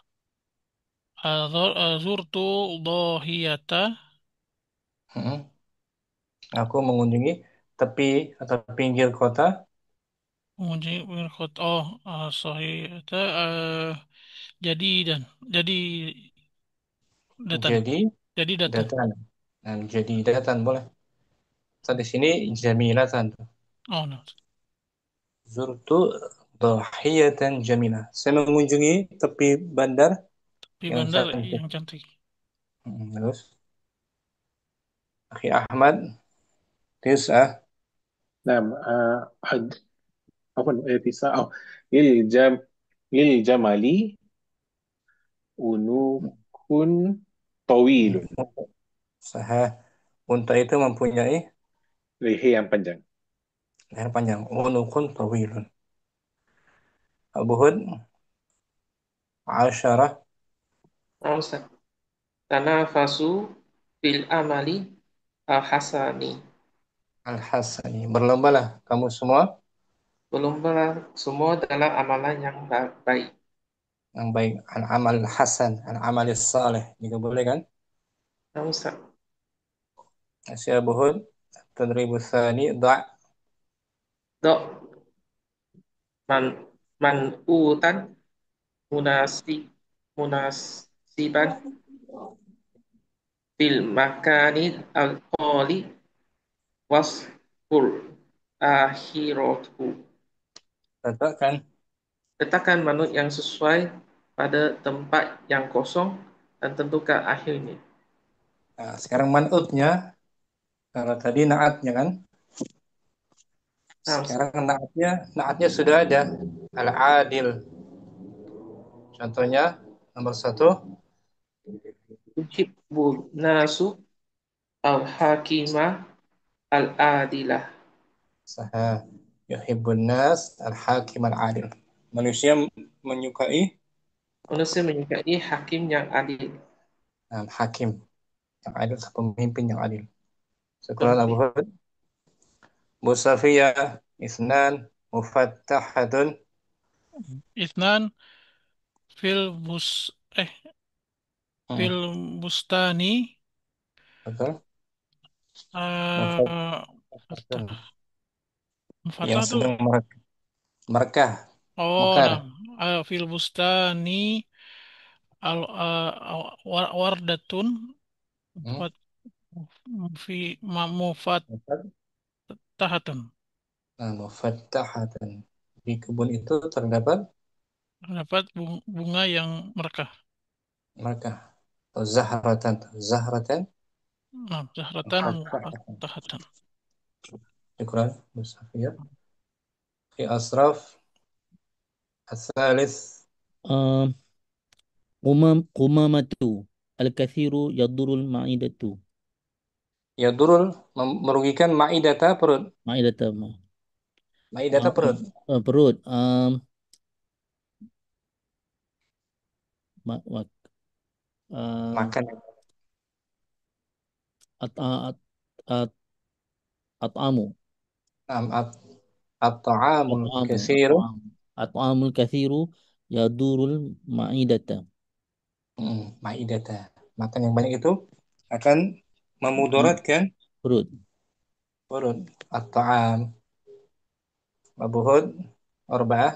zurtu dohiyata.
Hmm. Aku mengunjungi tepi atau pinggir kota.
Mengunjungi Mirkot. Oh, sahihata. Jadi dan jadi datan.
Jadi
Jadi datan.
datan. Nah, jadi datan boleh. So, di sini jamilatan.
Oh, no.
Zurtu dhahiyatan jamilah. Saya mengunjungi tepi bandar
Di
yang
bandar
cantik.
yang cantik.
Terus, Akhi Ahmad, tis'ah.
نعم عفوا تسعة للجم للجمل أنوف طويل.
Sahah. Unta itu mempunyai
Leher yang panjang.
leher panjang. Unukun tawilun. Abu Hud, Asyarah,
Nah, Ustaz. Tanafasu fil amali al-hasani.
Al-Hasani. Berlombalah kamu semua
Berlomba semua dalam amalan yang baik.
yang baik. Al-amal hasan, al-amal salih. Juga boleh kan?
Nah, Ustaz.
Si Abu Hud, Tadribus Thani, Da'
Dok man manutan munasi munasiban bil makani al-qali wasfur akhiratu.
letakkan.
Letakkan manut yang sesuai pada tempat yang kosong dan tentukan akhirnya.
Nah, sekarang man'utnya, kalau tadi naatnya kan?
Nah, Ustaz.
Sekarang naatnya sudah ada. Al-adil. Contohnya, nomor satu,
Uhibbun nasu al-hakimah al-adilah.
Saha yuhibbun nas al-hakim al-adil. Manusia menyukai
Manusia menyukai hakim yang adil.
hakim yang adil, pemimpin yang adil. Sekarang Abu
Pemimpin.
Hud, Musafiyah, Isnan, Mufattahatun.
Ithnan fil bus
Hmm,
fil bustani
betul.
eh
Mufattahatun. Yang
fatah tuh.
sedang merekah,
Oh,
mekar.
nah. Fil bustani wardatun
Hmm,
fat fi
mufat-
mufattahatun.
Mufattahatun. Di kebun itu terdapat
Dapat bunga yang merekah.
merekah. Atau zahratan. Zahratan.
Nah, zahratan
Mufattahatan.
mufattahatan.
Syukran, Musafiyah. Fi asraf. الثالث
آه قمامة الكثير يضر المعدة.
Yadurul merugikan ma'idata perut.
معدة
Ma'idata perut.
perut. Ma, ma, آم،
Makan.
أط- أط- أط- أطعم
Am at-ta'amul
أطعم
katsiru.
أطعم أطعم الكثير يضر المعدة.
Ma'idata. Makan yang banyak itu akan
Ma-
memudaratkan
perut.
perut. At-ta'am. Abu Hud. Arba'ah.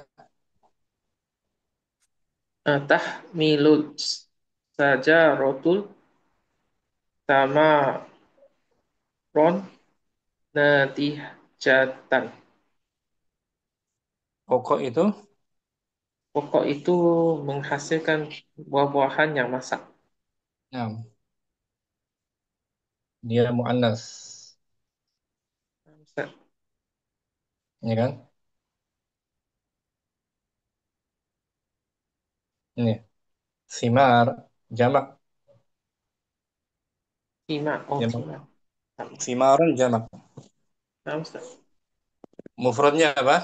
Tahmilul sajarotul tamaron natijatan.
Pokok itu.
Pokok itu menghasilkan buah-buahan yang masak.
Nah, dia mu'annas.
Ustaz.
Ya kan? Ini. Simar. Jamak.
Simak, oh
Jamak.
simak.
Simarun jamak.
Nah, Ustaz.
Mufradnya apa?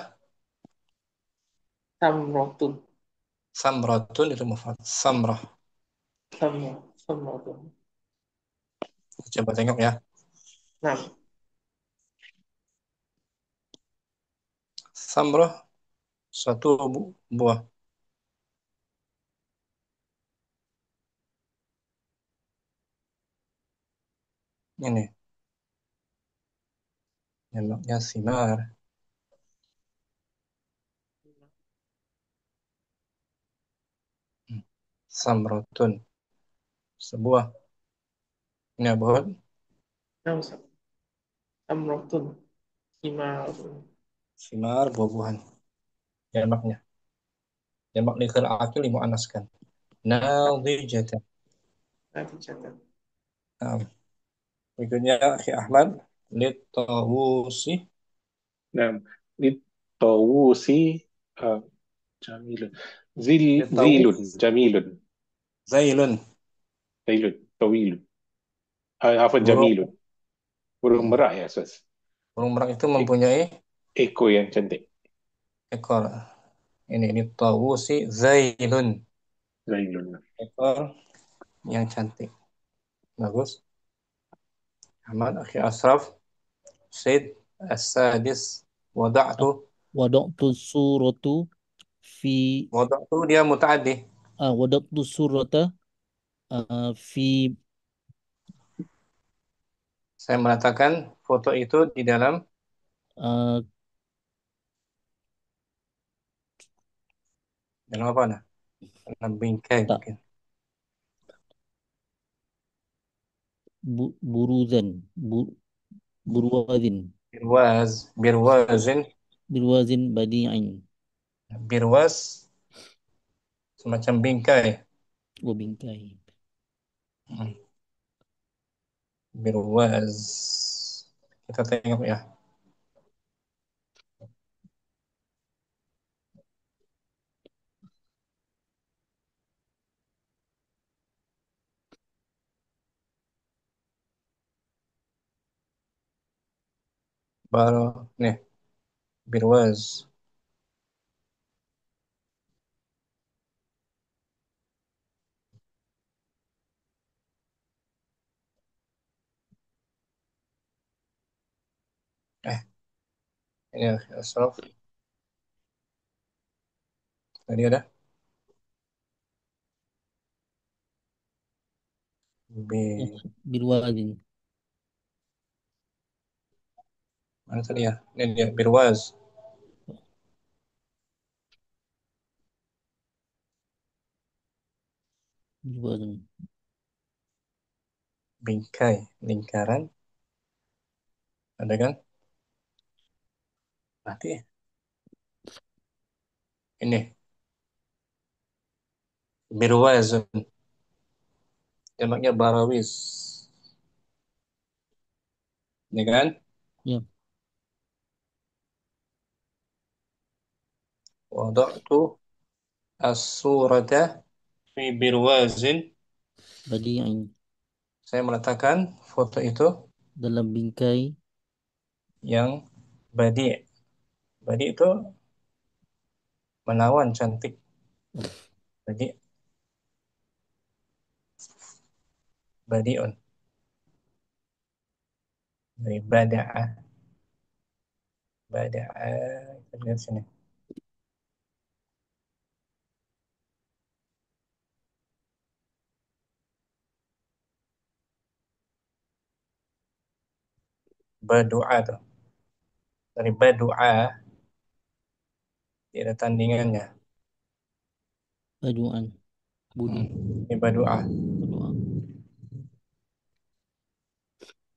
Samrotun.
Samratun itu mufrad. Samrah.
Samrotun.
Coba tengok ya.
Nah,
Samrah satu buah. Ini jamaknya simar. Samratun sebuah. Ini apa?
Nah, Ustaz. Amrotun. Himar.
Simar buah-buahan. Jamaknya. Jamak likal akil dimuannaskan. Nadijatan.
Nanti catat.
Nah, berikutnya Akhi Ahmad litawusi
Nah, litawusi uh, jamilun.
litawus
Zilun, jamilun.
zailun
Zailun, tawilun. Afwan,
burung.
jamilun. Burung merak ya, Ustaz.
Burung merak itu
E-
mempunyai
Ekor yang cantik.
ekor. Ini litawusi zailun,
Zailun.
ekor yang cantik. Bagus. Ahmad Akhi Asraf Said As-Sadis wada'tu.
Wada'tu suratu fi
Wada'tu dia mutaaddi.
wada'tu surata fi
Saya meletakkan foto itu di dalam
uh,
apa nah? Dalam bingkai
tak
mungkin.
buruzan burwazin
Birwazin
birwazin badi'in
birwaz semacam bingkai.
wa bingkai.
Hmm. Birwaz. Kita tengok ya. Baru nih Birwaz. Eh, ini Asraf. Tadi ada
Yes,
B.
birwazin
Mana tadi ya? Ini dia Birwaz.
birwazin
Bingkai, lingkaran. Ada kan? Nanti ini Birwazun. Jamaknya Barawis. Ini kan?
ya
Wada'tu as-surata fi Birwazin.
badi'in
Saya meletakkan foto itu
dalam bingkai
yang badi. Badi itu menawan cantik. Badi, badiun. Dari bada'a. Bada'a. Kita lihat sini. Badu'a tuh. Dari badu'a tidak ada tandingannya.
badu'an budu
Ini badu'a.
badu'a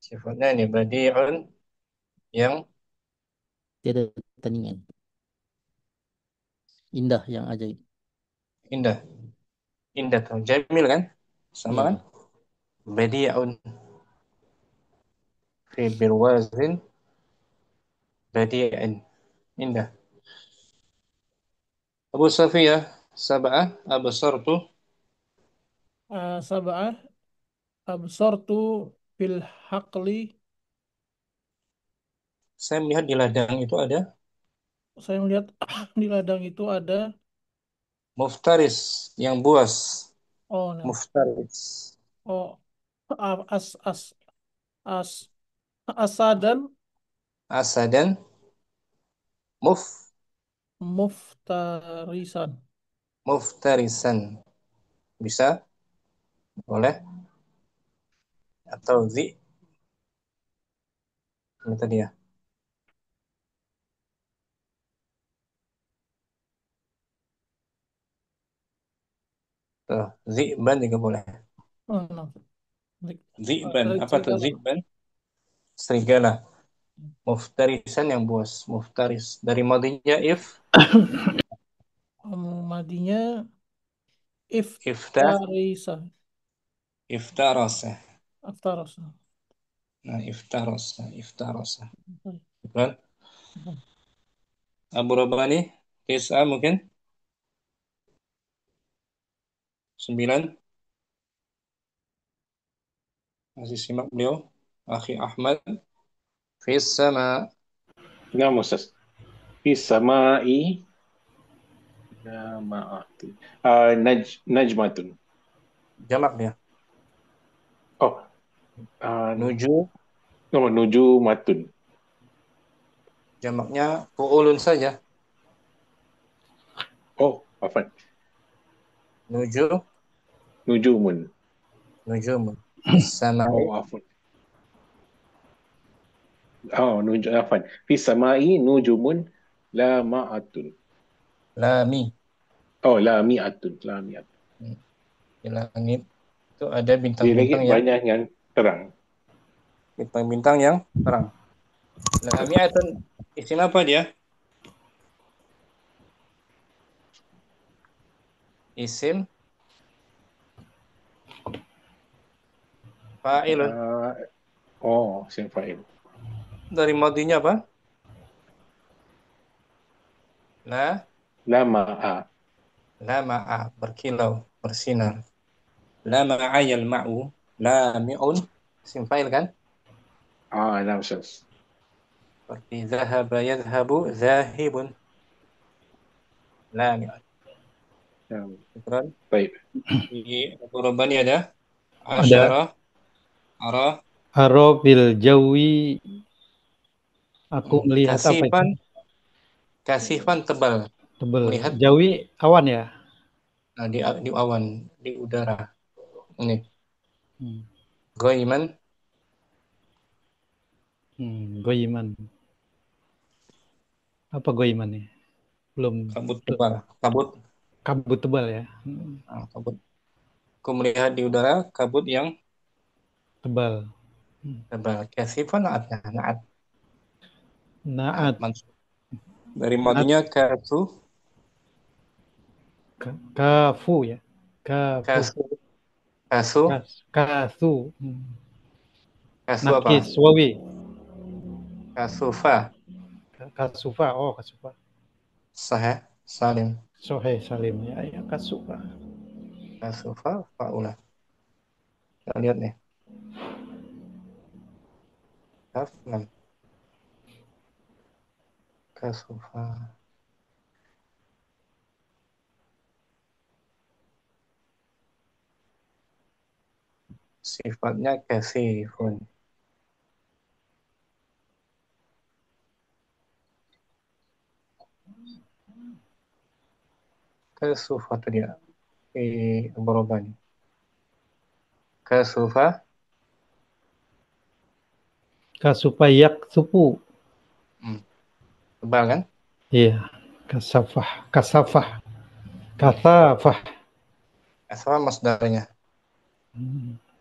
Sifatnya ini badi'un yang
tiada tandingan indah yang ajaib
indah. Indah tuh. Jamil kan? Sama
ya
kan? Badi'un fi birwazin badi'in. Indah. Abu Safiyah sab'ah abasartu.
Sab'ah absortu fil haqli.
Saya melihat di ladang itu ada
Saya melihat di ladang itu ada
muftaris yang buas.
oh nah,
Muftaris.
oh as as as asadan
Asadan muf
Muftarisan.
Muftarisan. Bisa? Boleh? Atau zi? Ini tadi ya. Tuh, ziban juga boleh.
Oh, no.
Ziban. Apa tuh
Serigala.
ziban? Serigala. Muftarisan yang buas. Muftaris. Dari madinya if.
Madinya
Ifta.
iftarisa.
Iftarasa.
Aftarasa.
Nah, iftarasa. Iftarasa.
Baik.
Kan? Abu Rabbani. Tis'a mungkin. 9. Masih simak beliau. Akhi Ahmad. Fis sama.
Nah, Ustaz. Fi samai jama'atun. Najmatun.
Jamak dia.
Oh,
Nuju.
nujumatun.
Jamaknya fu'ulun saja.
Oh, afan.
Nuju.
Nujumun.
Nujumun. Fis sama.
Oh, afan. Oh, afan. Fi samai nujumun lama'atun.
Lami.
Oh, lami'atun. Lami'atun.
Di langit itu ada
Di
bintang-bintang
langit
yang
banyak yang terang.
bintang-bintang yang terang. Lami'atun isim apa dia? Isim fa'ilun.
Isim fa'il.
Dari madinya apa? La
Lama'a.
ma'a berkilau, bersinar. La ma'ayal ma'u. Lami'un isim fa'il kan?
Nah, Ustaz.
Seperti zahaba yadhabu zahibun. Lami'un.
Ya,
Betul?
baik.
Di Abu Rabbani ada
Ada
asyara arah
Arobil jawi. Aku melihat apa itu?
kasifan tebal.
Tebel.
Melihat
Jawi awan ya?
di awan, di udara. Ini
Hmm.
goiman
Goiman. Apa goiman ya? Belum.
kabut tebal, kabut.
Kabut tebal ya?
Kabut. Aku melihat di udara kabut yang
Tebal.
tebal. Kasifan naatnya, naat
Naat.
mansub. Dari
Naat.
madinya kasu,
Kafu ya? Kafu.
kasu,
Kasu.
kasu apa?
Nakis wawi.
Kasufa,
Kasufa. Oh, kasufa.
sahih, salim.
Sohe salim ya, ya kasufa.
Kasufa, faulah. Kita lihat nih. Kaf, 6. Kasufa. Sifatnya kasifun. Kasufa tadi ya. Berubah. Kasufa,
Kasufa yak supu.
tebal kan?
Iya. Kasafah. Kasafah. Kasafah.
Kasafah masdarnya.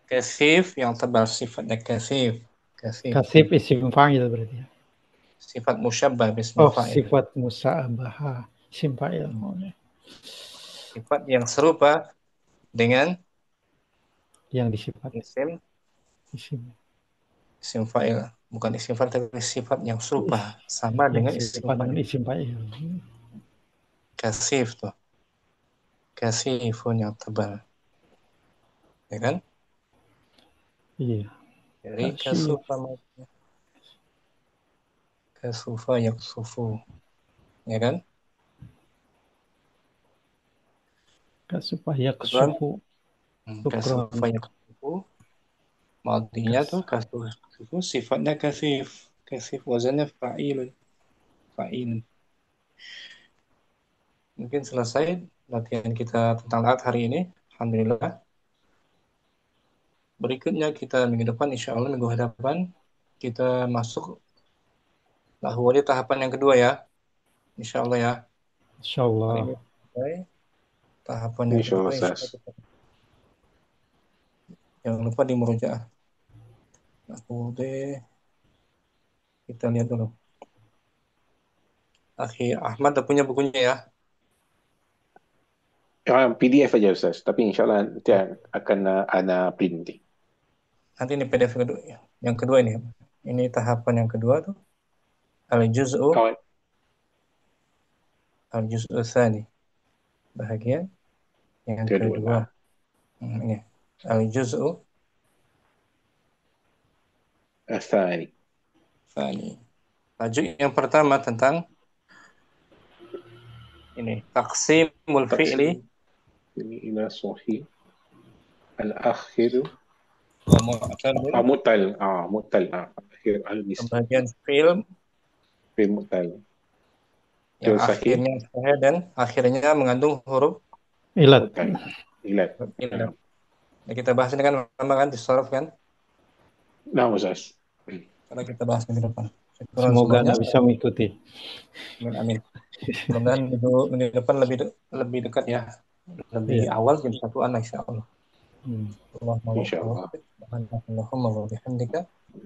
Kasif yang tebal, sifatnya kasif.
Kasif isim fa'il berarti ya.
Sifat musyabbah bismi fa'il.
Sifat musa'abah. Isim fa'il.
Sifat yang serupa dengan
Yang disifat.
Isim fa'il. Bukan isim fa'il, tapi sifat yang serupa. Sama dengan isim fa'il.
Isim fa'il.
Kasif tuh. Kasifun yang tebal. Ya kan?
Iya.
Jadi kasufa maknanya. Kasufa yaksufu. Ya kan?
Kasufa yaksufu.
Kasufa yaksufu. Madinya tuh kasufu sifatnya kasif. Kasif wazannya fa'ilun. Fa'ilun. mungkin selesai latihan kita tentang lahat hari ini. Alhamdulillah. Berikutnya kita minggu depan, insya Allah minggu hadapan, kita masuk lahwali tahapan yang kedua ya. Insya Allah ya.
Insya Allah.
Hari ini selesai. Tahapan yang
Insya Allah,
kedua, insya
Ustaz.
Allah. Jangan lupa di murojaah. Kita lihat dulu. Akhi Ahmad udah punya bukunya ya.
PDF aja Ustaz, tapi insyaAllah nanti akan ana print nanti.
Nanti ini PDF kedua. Yang kedua ini. Ini tahapan yang kedua tuh. Al-juz'u
Kawan,
tsani. Bahagian yang kedua. Ini. Al-juz'u
Athani.
tsani. Tajuk yang pertama tentang ini taqsimul fi'li
Ini ila sahih. Al-akhir.
wa mu'tal.
Mutal. Mutal. Akhir al-misl.
Pembagian fi'il
Fi mutal.
yang
Fi'il sahih.
akhirnya sahih dan akhirnya mengandung huruf
Ilat.
Mutal. Ilat.
ilat. Ya, kita bahas ini kan lama kan disorof kan?
Nah, Ustaz.
Karena kita bahas minggu depan.
Semoga Anda bisa mengikuti.
Amin. Mudah-mudahan minggu depan lebih dekat ya. Lebih awal jam 1-an insya Allah.
Insyaallah.
Allahumma wa bihamdika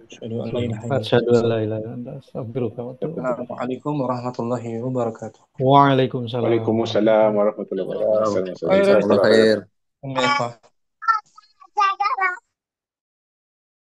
asyhadu an la ilaha illa anta
Asyhadu an la ilaha illa anta astaghfiruka wa atubu ilaik.
Assalamualaikum warahmatullahi wabarakatuh.
Waalaikumsalam.
Waalaikumsalam warahmatullahi wabarakatuh.
Khair.
Assalamualaikum.
Assalamualaikum.